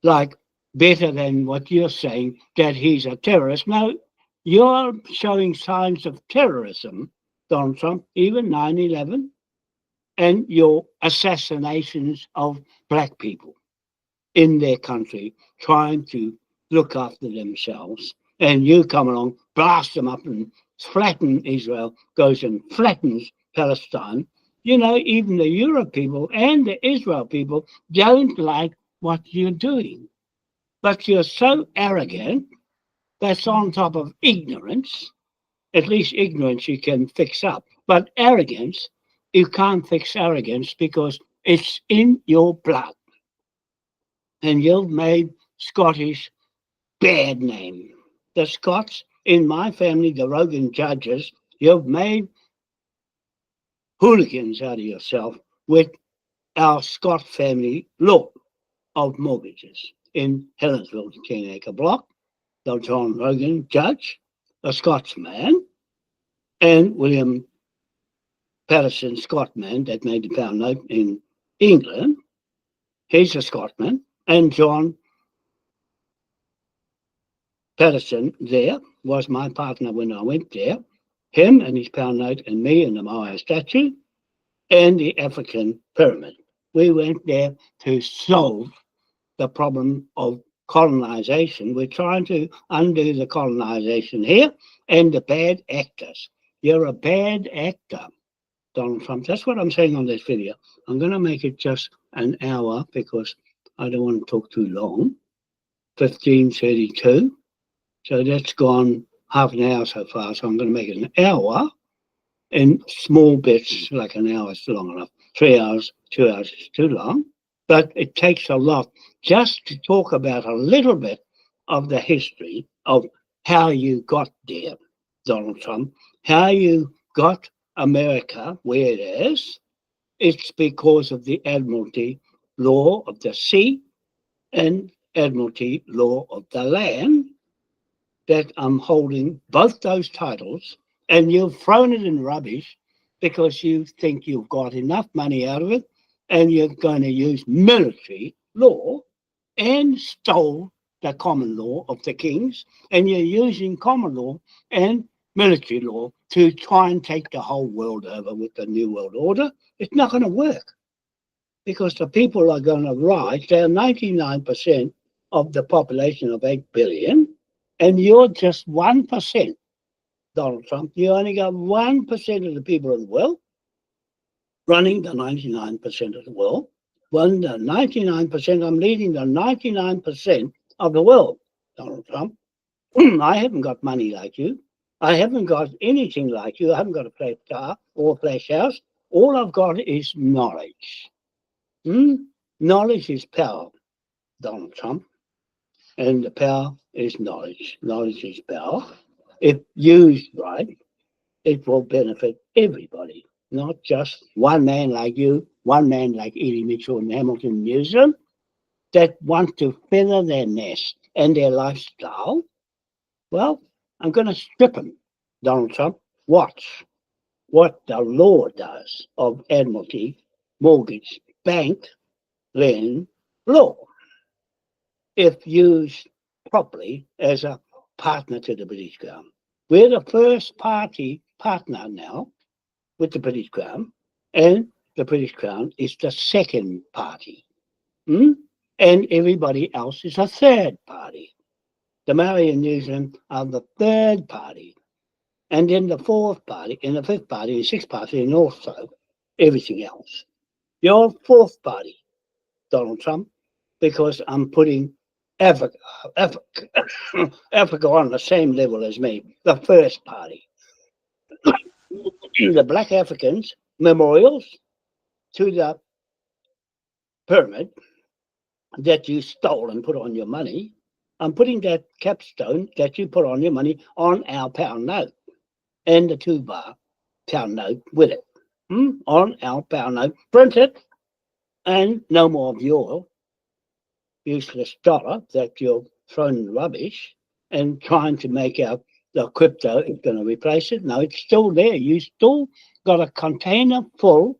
like better than what you're saying, that he's a terrorist. No, you're showing signs of terrorism, Donald Trump, even 9/11, and your assassinations of black people in their country, trying to look after themselves. And you come along, blast them up and flatten Israel, goes and flattens Palestine. You know, even the Europe people and the Israel people don't like what you're doing. But you're so arrogant, that's on top of ignorance. At least ignorance you can fix up. But arrogance, you can't fix arrogance because it's in your blood. And you've made Scottish bad name. The Scots in my family, the Rogan judges, you've made hooligans out of yourself with our Scott family law of mortgages in Helensville, 10-acre block. The John Rogan judge, a Scotsman, and William Patterson, Scotsman, that made the pound note in England. He's a Scotsman. And John Patterson there was my partner when I went there. Him and his pound note and me and the Maya statue and the African pyramid. We went there to solve the problem of colonization. We're trying to undo the colonization here and the bad actors. You're a bad actor, Donald Trump. That's what I'm saying on this video. I'm going to make it just an hour because I don't want to talk too long. 15:32. So that's gone half an hour so far. So I'm going to make it an hour. in small bits, like an hour is long enough, 3 hours, 2 hours is too long. But it takes a lot just to talk about a little bit of the history of how you got there, Donald Trump, how you got America where it is. It's because of the Admiralty law of the sea and Admiralty law of the land that I'm holding both those titles, and you've thrown it in rubbish because you think you've got enough money out of it and you're going to use military law and stole the common law of the kings, and you're using common law and military law to try and take the whole world over with the New World Order. It's not going to work because the people are going to rise. They're 99% of the population of 8 billion, and you're just 1%, Donald Trump. You only got 1% of the people in the world running the 99% of the world. When the 99%, I'm leading the 99% of the world, Donald Trump. I haven't got money like you. I haven't got anything like you. I haven't got a flash car or a flash house. All I've got is knowledge. Knowledge is power, Donald Trump. And the power is knowledge. Knowledge is power. If used right, it will benefit everybody, not just one man like you, one man like Edie Mitchell and Hamilton Newsom that want to feather their nest and their lifestyle. Well, I'm going to strip them, Donald Trump. Watch what the law does of Admiralty, mortgage, bank, lend law. If used properly as a partner to the British Crown. We're the first partner now with the British Crown, and the British Crown is the second party. And everybody else is a third party. The Maori and New Zealand are the third party. And then the fourth party, and the fifth party, and sixth party, and also everything else. Your fourth party, Donald Trump, because I'm putting Africa on the same level as me, the first party. The Black Africans memorials to the pyramid that you stole and put on your money. I'm putting that capstone that you put on your money on our pound note and the 2-bar pound note with it. On our pound note, print it, and no more of your useless dollar that you're throwing in rubbish and trying to make out the crypto is going to replace it. No, it's still there. You still got a container full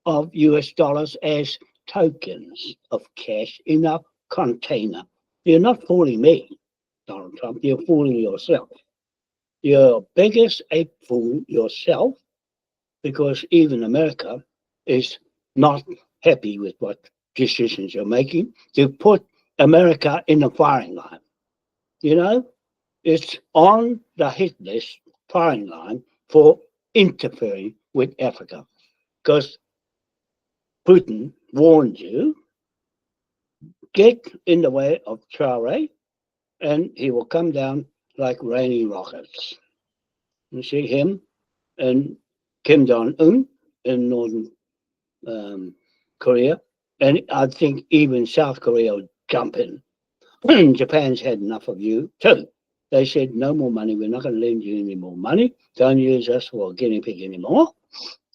of US dollars as tokens of cash in a container. You're not fooling me, Donald Trump. You're fooling yourself. You're biggest ape fool yourself, because even America is not happy with what decisions you're making to put America in the firing line. You know, it's on the hit list firing line for interfering with Africa, because Putin warned you, get in the way of Traore and he will come down like rainy rockets. You see him and Kim Jong-un in northern Korea, and I think even South Korea will jump in. Japan's had enough of you too. They said, no more money, we're not going to lend you any more money, don't use us for a guinea pig anymore.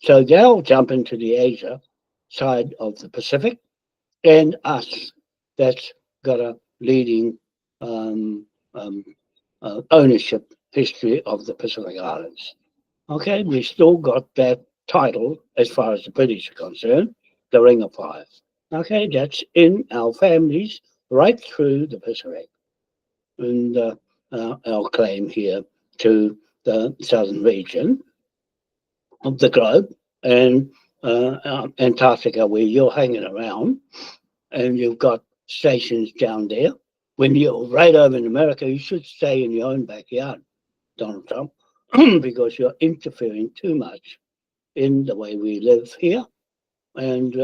So they'll jump into the Asia side of the Pacific, and us, that's got a leading ownership history of the Pacific Islands. Okay, we still got that title as far as the British are concerned, the Ring of Fire. Okay, that's in our families right through the Pacific. And our claim here to the southern region of the globe, and Antarctica, where you're hanging around, and you've got stations down there. When you're right over in America, you should stay in your own backyard, Donald Trump, because you're interfering too much in the way we live here, and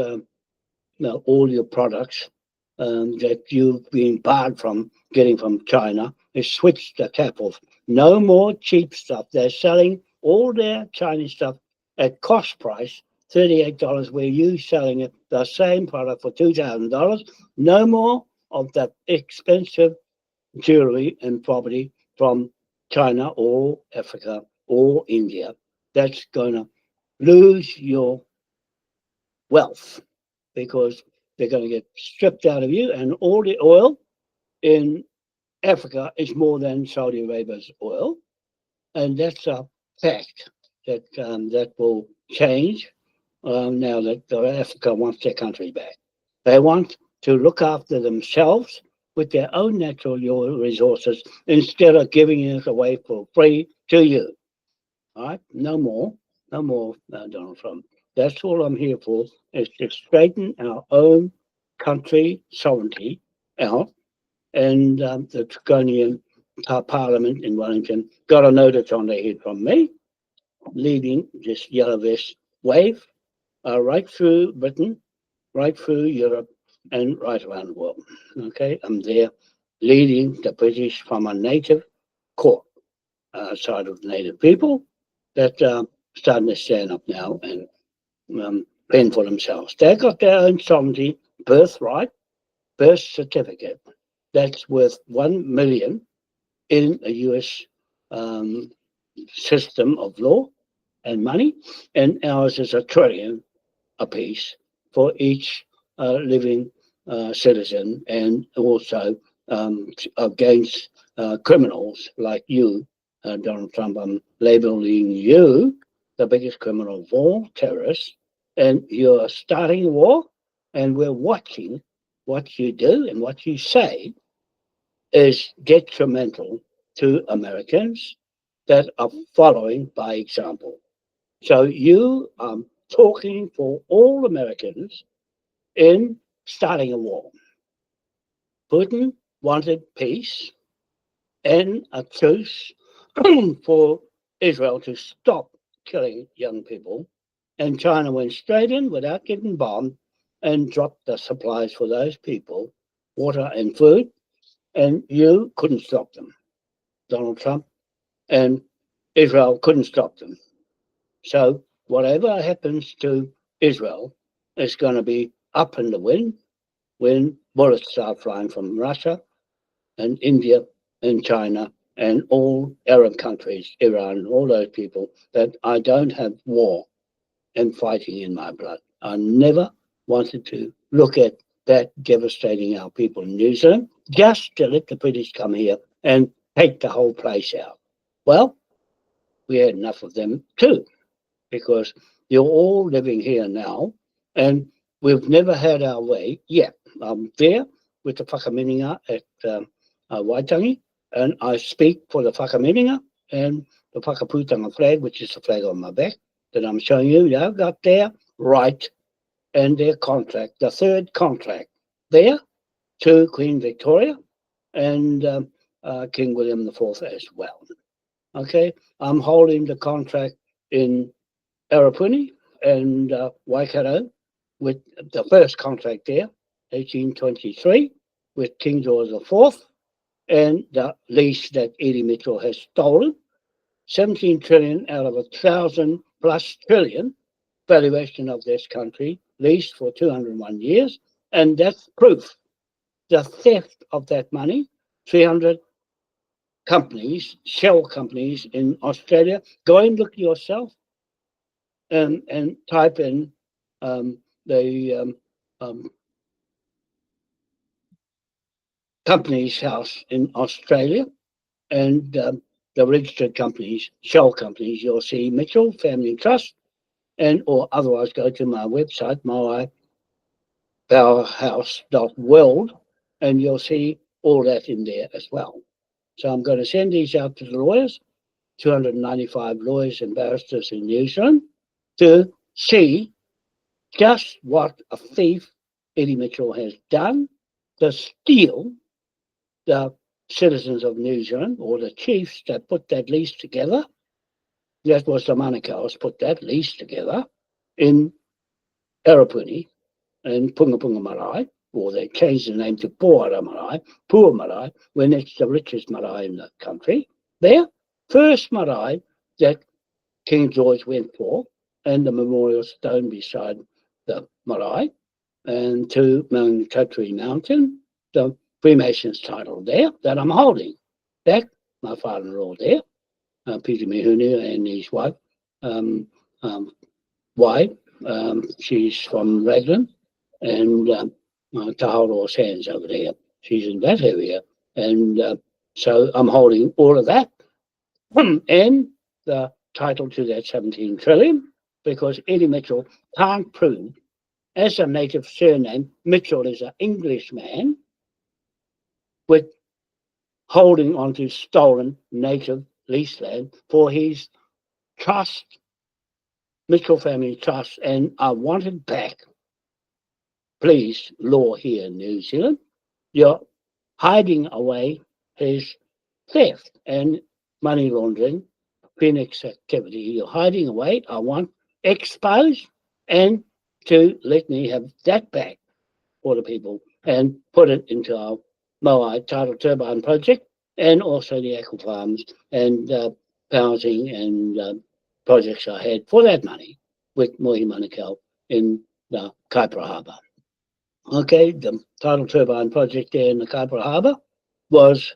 all your products that you've been barred from getting from China is switched the tap off. No more cheap stuff. They're selling all their Chinese stuff at cost price, $38, where you selling it the same product for $2,000. No more of that expensive jewelry and property from China or Africa or India. That's going to lose your wealth because they're going to get stripped out of you, and all the oil in Africa is more than Saudi Arabia's oil, and that's a fact that that will change now that Africa wants their country back. They want to look after themselves with their own natural resources instead of giving it away for free to you. All right, no more, Donald Trump. That's all I'm here for, is to straighten our own country sovereignty out. And the Draconian Parliament in Wellington got a notice on their head from me, leading this yellow vest wave right through Britain, right through Europe, and right around the world. Okay, I'm there leading the British from a native court side of the native people that starting to stand up now and fend for themselves. They've got their own sovereignty, birthright, birth certificate that's worth 1 million in a US system of law and money, and ours is $1 trillion apiece for each living citizen, and also against criminals like you, Donald Trump. I'm labeling you the biggest criminal of all, terrorists, and you're starting a war, and we're watching what you do and what you say is detrimental to Americans that are following by example. So you are talking for all Americans in starting a war. Putin wanted peace and a truce for Israel to stop killing young people, and China went straight in without getting bombed and dropped the supplies for those people, water and food, and you couldn't stop them, Donald Trump, and Israel couldn't stop them. So whatever happens to Israel is going to be up in the wind when bullets start flying from Russia and India and China and all Arab countries, Iran, all those people, that I don't have war and fighting in my blood. I never wanted to look at that devastating our people in New Zealand just to let the British come here and take the whole place out. Well, we had enough of them too, because you're all living here now, and we've never had our way yet. I'm there with the whakamininga at Waitangi, and I speak for the whakamininga and the whakaputanga flag, which is the flag on my back that I'm showing you. They've got their right and their contract, the third contract there to Queen Victoria and King William IV as well. Okay, I'm holding the contract in Arapuni and Waikato with the first contract there, 1823, with King George IV, and the lease that Eddie Mitchell has stolen, 17 trillion out of 1,000+ trillion valuation of this country, leased for 201 years, and that's proof. The theft of that money, 300 companies, shell companies in Australia. Go and look yourself and type in the company's house in Australia and the registered companies, shell companies. You'll see Mitchell Family Trust, and or otherwise go to my website, mypowerhouse.world, and you'll see all that in there as well. So I'm going to send these out to the lawyers, 295 lawyers and barristers in New Zealand, to see just what a thief Eddie Mitchell has done to steal the citizens of New Zealand, or the chiefs that put that lease together. That was the Manukau's put that lease together in Arapuni and Punga Punga Marae, or they changed the name to Puara Marae, Pua Marae, when it's the richest marae in the country. There, first marae that King George went for, and the memorial stone beside the marae, and to Mount Tatri Mountain, the Freemason's title there that I'm holding. That my father-in-law there, Peter Mihunu, and his wife, Wade. She's from Raglan, and Tahoro Sands over there. She's in that area, and so I'm holding all of that, and the title to that 17 trillion, because Eddie Mitchell can't prove, as a native surname, Mitchell is an Englishman with holding onto stolen native lease land for his trust, Mitchell Family Trust, and I want it back. Please, law here in New Zealand, you're hiding away his theft and money laundering, Phoenix activity. You're hiding away. I want exposed and to let me have that back for the people and put it into our Moai tidal turbine project and also the aqua farms and housing and projects I had for that money with Mohi Manukau in the Kaipara Harbour. Okay, the tidal turbine project there in the Kaipara Harbour was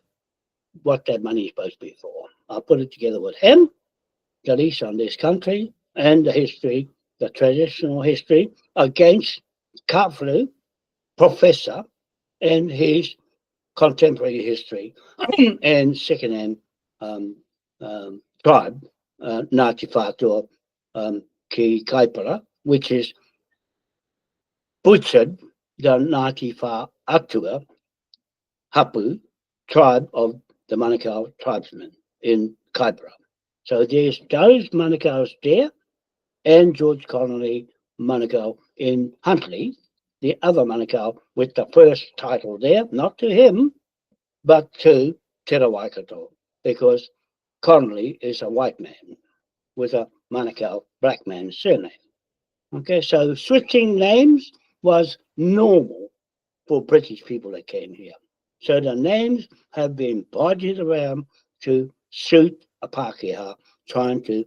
what that money is supposed to be for. I put it together with him, the lease on this country, and the history, the traditional history, against Kaflu, Professor, and his contemporary history and second-hand tribe, Ngāti Whātua ki Kaipara, which is butchered the Ngāti Whātua Hapu tribe of the Manukau tribesmen in Kaipara. So there's those Manukau's there, and George Connolly Manukau in Huntley, the other Manukau with the first title there, not to him, but to Te Waikato, because Connolly is a white man with a Manukau black man's surname. Okay, so switching names was normal for British people that came here. So the names have been bodged around to suit a Pākehā trying to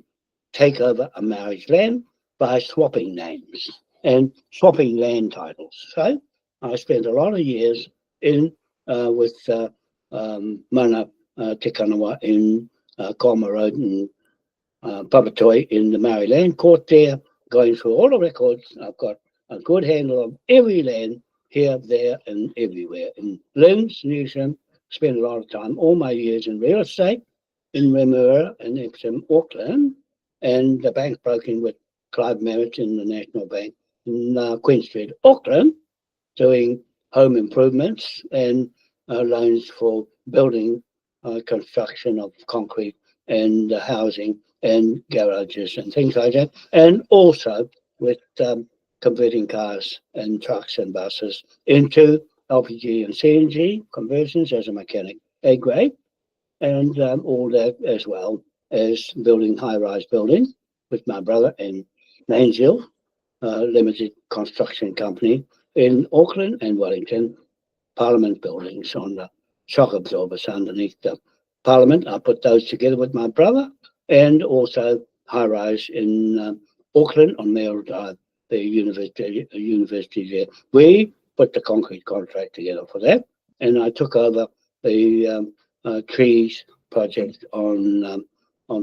take over a Maori's land by swapping names and swapping land titles. So I spent a lot of years in with Mana Te Kanawa in Colma Road and Papatoi in the Maori Land Court there, going through all the records. I've got a good handle of every land here, there, and everywhere. In Linz, New Zealand, spent a lot of time, all my years in real estate, in Remuera and Epsom, Auckland, and the bank broking with Clive Merritt in the National Bank in Queen Street, Auckland, doing home improvements and loans for building construction of concrete and housing and garages and things like that, and also with converting cars and trucks and buses into LPG and CNG conversions as a mechanic, A grade, and all that, as well as building high-rise buildings with my brother in Mainsville Limited Construction Company in Auckland and Wellington, Parliament buildings on the shock absorbers underneath the Parliament. I put those together with my brother, and also high-rise in Auckland on Mayoral Drive, the university there. We put the concrete contract together for that, and I took over the trees project on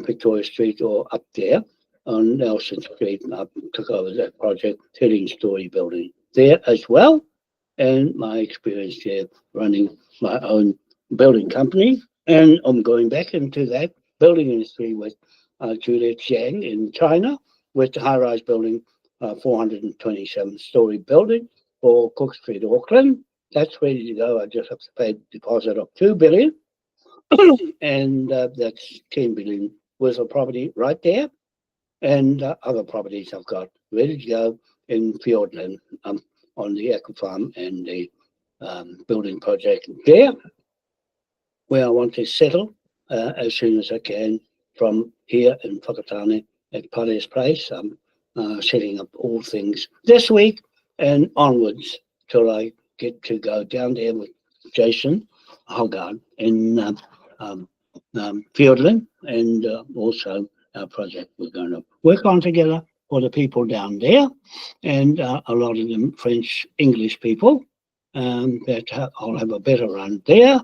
Victoria Street, or up there on Nelson Street, and I took over that project, 13-story building there as well, and my experience there running my own building company. And I'm going back into that building industry with Juliet Jiang in China, with the high-rise building, 427-story building for Cook Street, Auckland. That's ready to go. I just have to pay a deposit of $2 billion, and that's 10 billion worth of property right there. And other properties I've got ready to go in Fiordland on the aqua farm and the building project there, where I want to settle as soon as I can from here in Whakatane at Pare's place. I'm setting up all things this week and onwards till I get to go down there with Jason Hogarth in Fiordland, and also project we're going to work on together for the people down there, and a lot of them French, English people, I'll have a better run there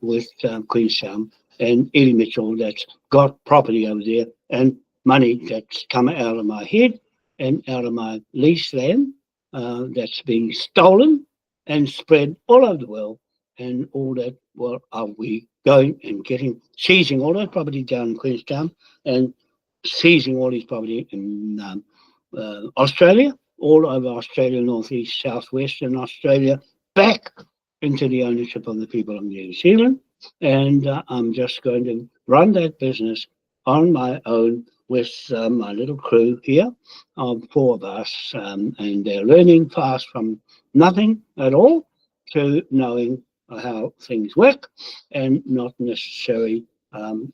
with Queenstown and Eddie Mitchell that's got property over there and money that's come out of my head and out of my lease land that's being stolen and spread all over the world, and all that. Well, are we going and seizing all that property down in Queenstown and seizing all his property in Australia, all over Australia, northeast, southwestern Australia, back into the ownership of the people of New Zealand. And I'm just going to run that business on my own with my little crew here of 4 of us, and they're learning fast from nothing at all to knowing how things work, and not necessarily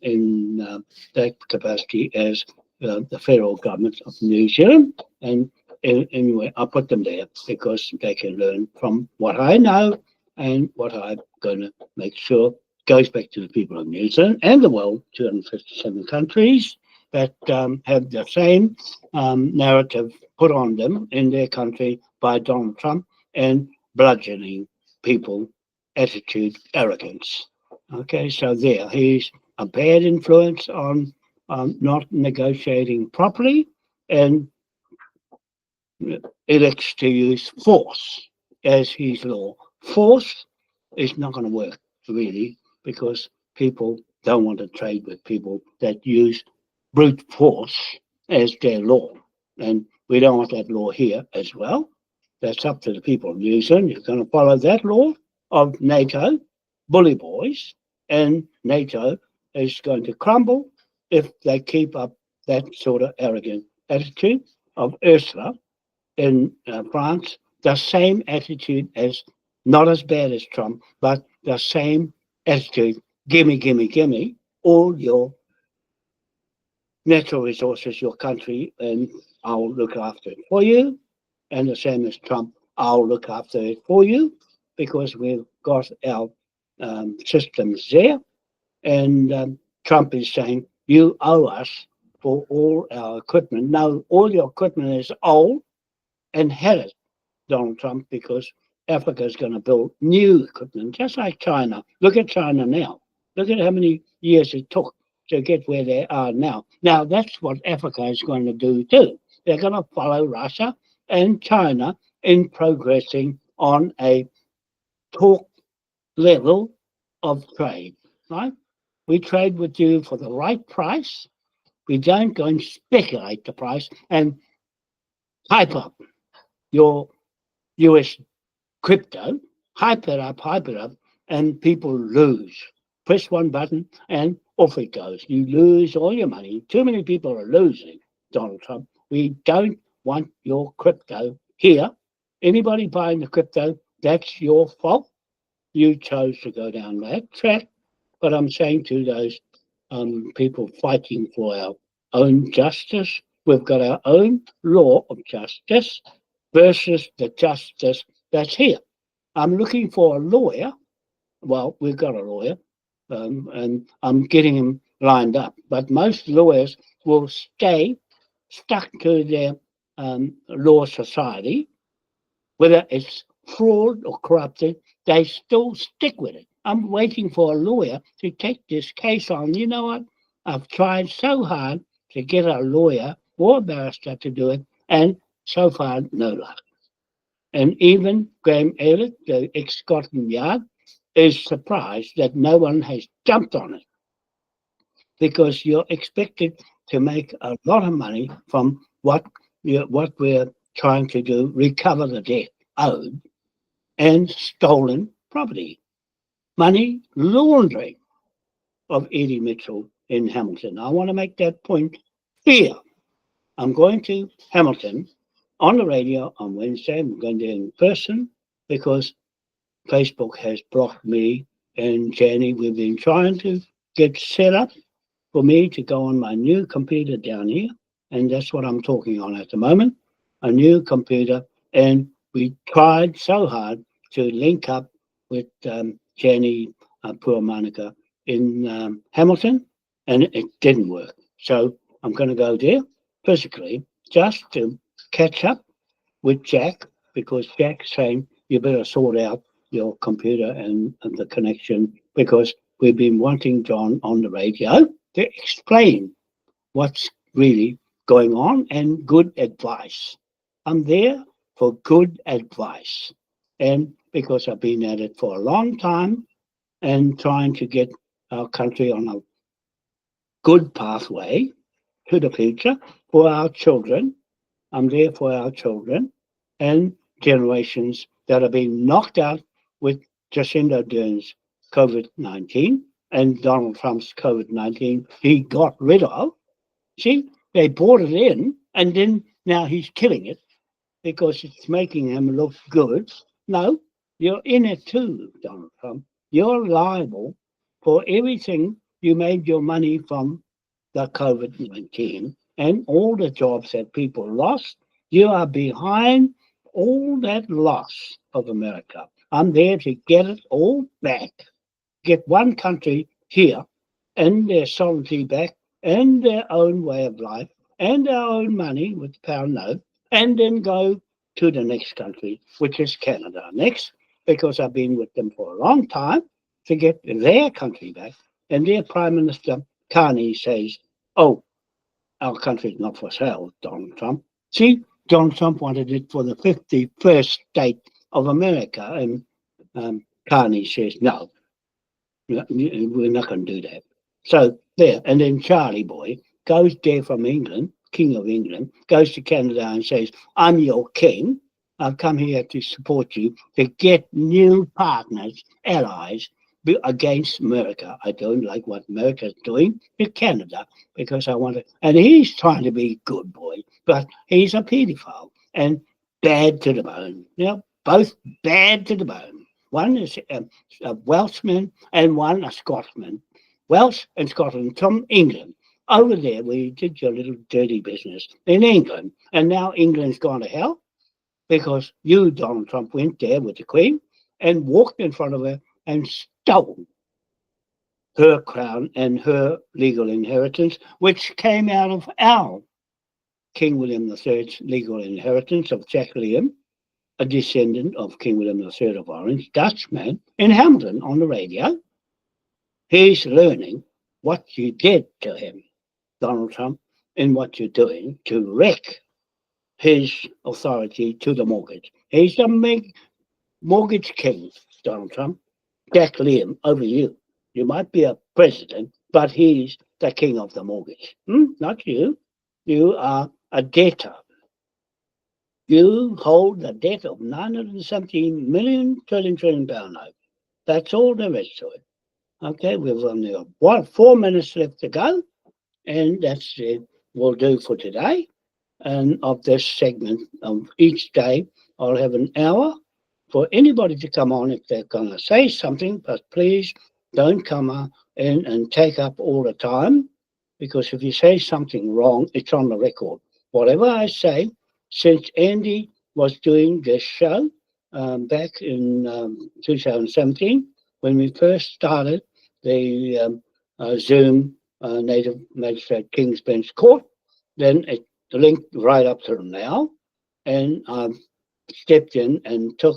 in that capacity as the federal government of New Zealand. And anyway, I put them there because they can learn from what I know and what I'm going to make sure goes back to the people of New Zealand and the world, 257 countries that have the same narrative put on them in their country by Donald Trump and bludgeoning people, attitude, arrogance. Okay, so there, he's a bad influence on not negotiating properly and elects to use force as his law. Force is not going to work, really, because people don't want to trade with people that use brute force as their law. And we don't want that law here as well. That's up to the people of New Zealand. You're going to follow that law of NATO, bully boys, and NATO is going to crumble if they keep up that sort of arrogant attitude of Ursula in France, the same attitude as, not as bad as Trump, but the same attitude, gimme, gimme, gimme, all your natural resources, your country, and I'll look after it for you. And the same as Trump, I'll look after it for you, because we've got our systems there. And Trump is saying, you owe us for all our equipment. No, all your equipment is old and had it, Donald Trump, because Africa is going to build new equipment, just like China. Look at China now. Look at how many years it took to get where they are now. Now, that's what Africa is going to do too. They're going to follow Russia and China in progressing on a talk level of trade, right? We trade with you for the right price. We don't go and speculate the price and hype up your US crypto, hype it up, and people lose. Press one button and off it goes. You lose all your money. Too many people are losing, Donald Trump. We don't want your crypto here. Anybody buying the crypto, that's your fault. You chose to go down that track. But I'm saying to those people fighting for our own justice, we've got our own law of justice versus the justice that's here. I'm looking for a lawyer. Well, we've got a lawyer, and I'm getting him lined up. But most lawyers will stay stuck to their law society, whether it's fraud or corrupted, they still stick with it. I'm waiting for a lawyer to take this case on. You know what? I've tried so hard to get a lawyer or a barrister to do it, and so far, no luck. And even Graham Elliott, the ex-Scotland Yard, is surprised that no one has jumped on it, because you're expected to make a lot of money from what we're trying to do, recover the debt owed and stolen property. Money laundering of Eddie Mitchell in Hamilton. I want to make that point clear. I'm going to Hamilton on the radio on Wednesday. I'm going to do it in person because Facebook has blocked me and Jenny. We've been trying to get set up for me to go on my new computer down here, and that's what I'm talking on at the moment, a new computer. And we tried so hard to link up with Jenny, poor Monica, in Hamilton, and it didn't work. So I'm going to go there physically just to catch up with Jack, because Jack's saying you better sort out your computer and the connection, because we've been wanting John on the radio to explain what's really going on and good advice. I'm there for good advice. And because I've been at it for a long time and trying to get our country on a good pathway to the future for our children. I'm there for our children and generations that have been knocked out with Jacinda Ardern's COVID-19 and Donald Trump's COVID-19 he got rid of. See, they brought it in and then now he's killing it because it's making him look good. No, you're in it too, Donald Trump. You're liable for everything you made your money from the COVID-19 and all the jobs that people lost. You are behind all that loss of America. I'm there to get it all back, get one country here and their sovereignty back and their own way of life and their own money with the pound note, and then go to the next country, which is Canada next, because I've been with them for a long time to get their country back. And their Prime Minister, Carney, says, oh, our country's not for sale, Donald Trump. See, Donald Trump wanted it for the 51st state of America, and Carney says, no, we're not going to do that. So there, and then Charlie boy goes there from England, King of England, goes to Canada and says, I'm your king. I've come here to support you to get new partners, allies against America. I don't like what America's doing to Canada because I want to, and he's trying to be good boy, but he's a pedophile and bad to the bone. Now, both bad to the bone. One is a Welshman and one a Scotsman. Welsh and Scotland from England. Over there, where you did your little dirty business in England. And now England's gone to hell because you, Donald Trump, went there with the Queen and walked in front of her and stole her crown and her legal inheritance, which came out of our King William III's legal inheritance of Jack Liam, a descendant of King William III of Orange, Dutchman, in Hamilton on the radio. He's learning what you did to him, Donald Trump, and what you're doing to wreck his authority to the mortgage. He's the mortgage king, Donald Trump. Jack Liam over you. You might be a president, but he's the king of the mortgage. Not you. You are a debtor. You hold the debt of 917 million trillion pound note. That's all there is to it. Okay, we've only got 4 minutes left to go, and that's it. We'll do for today. And of this segment of each day, I'll have an hour for anybody to come on if they're going to say something, but please don't come in and take up all the time, because if you say something wrong, it's on the record. Whatever I say, since Andy was doing this show back in 2017, when we first started the Zoom Native Magistrate King's Bench Court, then it linked right up to now, and I've stepped in and took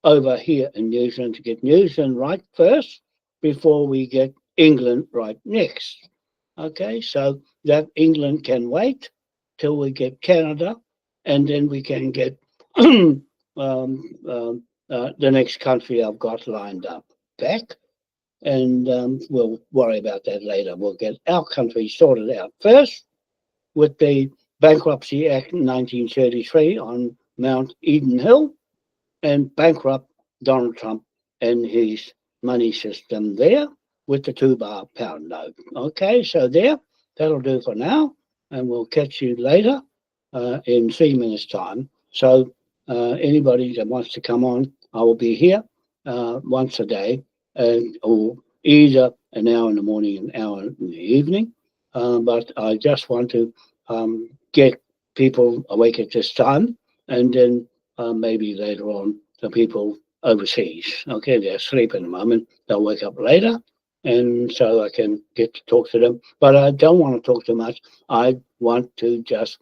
over here in New Zealand to get New Zealand right first before we get England right next. Okay, so that England can wait till we get Canada, and then we can get the next country I've got lined up back, and we'll worry about that later. We'll get our country sorted out first with the Bankruptcy Act 1933 on Mount Eden Hill, and bankrupt Donald Trump and his money system there with the $2 pound note. Okay, so that'll do for now, and we'll catch you later in 3 minutes' time. So anybody that wants to come on, I will be here once a day, or either an hour in the morning, an hour in the evening. But I just want to get people awake at this time, and then maybe later on the people overseas. Okay, they're asleep at the moment. They'll wake up later, and so I can get to talk to them. But I don't want to talk too much. I want to just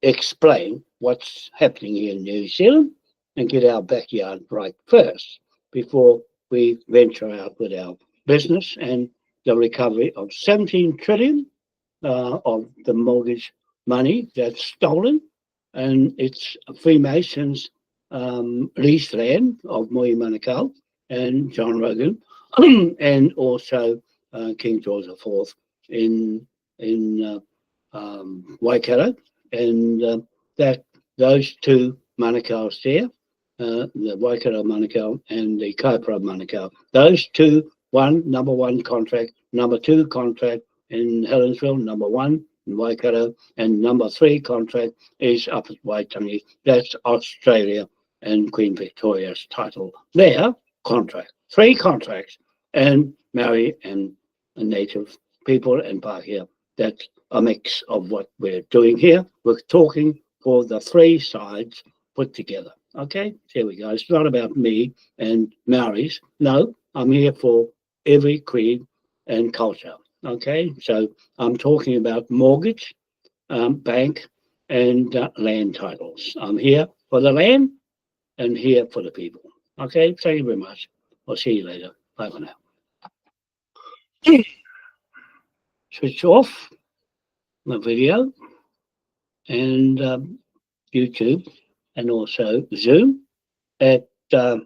explain what's happening here in New Zealand and get our backyard right first before we venture out with our business and the recovery of 17 trillion of the mortgage money that's stolen, and it's Freemasons leased land of Moy Manukau and John Rogan, and also King George IV in Waikato, and that those two Manukau's there, the Waikato Manukau and the Kaipara Manukau, those two, number one contract, number two contract in Helensville, number one in Waikato, and number three contract is up at Waitangi. That's Australia and Queen Victoria's title. Their contract, three contracts, and Maori and native people and Pākehā. That's a mix of what we're doing here. We're talking for the three sides put together. Okay, here we go. It's not about me and Maoris. No, I'm here for every creed and culture. Okay, so I'm talking about mortgage, bank, and land titles. I'm here for the land and here for the people. Okay, thank you very much. I'll see you later. Bye for now. Switch off the video and YouTube and also Zoom at 4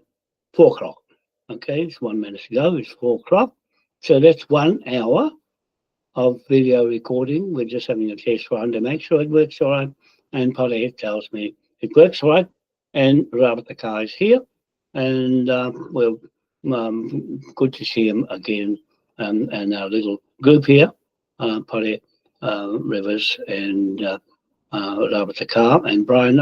o'clock. Okay, it's 1 minute ago, it's 4 o'clock. So that's 1 hour of video recording. We're just having a test run to make sure it works all right. And Polly tells me it works all right. And Robert the car is here. And well, good to see him again. And our little group here, Polly Rivers and Robert the car, and Brian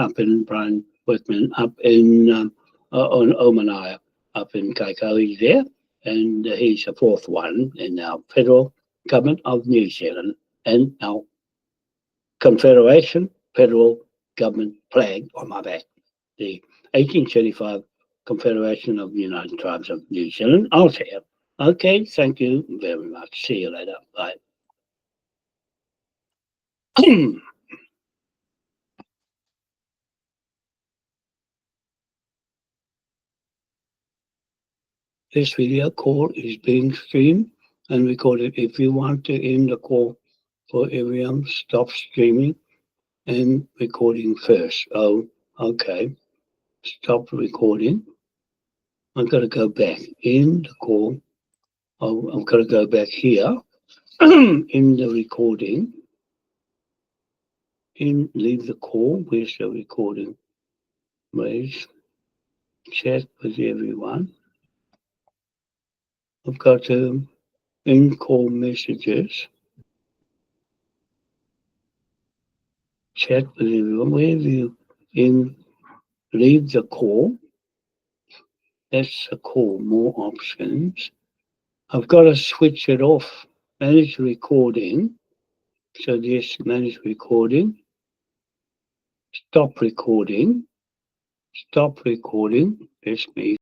Workman up in on Omanaya, up in Kaikoa. He's there. And he's the fourth one in our federal government of New Zealand and our Confederation federal government flag on my back, the 1835 Confederation of the United Tribes of New Zealand. I'll see you. Okay, thank you very much. See you later. Bye. This video call is being streamed and recorded. If you want to end the call for everyone, stop streaming and recording first. Oh, okay. Stop recording. I've got to go back in the call. Oh, I've got to go back here in the recording. Leave the call. Where's the recording? Raise. Chat with everyone. I've got to in call messages. Chat with everyone. Where have you leave the call? That's the call. More options. I've got to switch it off. Manage recording. So yes, manage recording. Stop recording. Stop recording. That's me.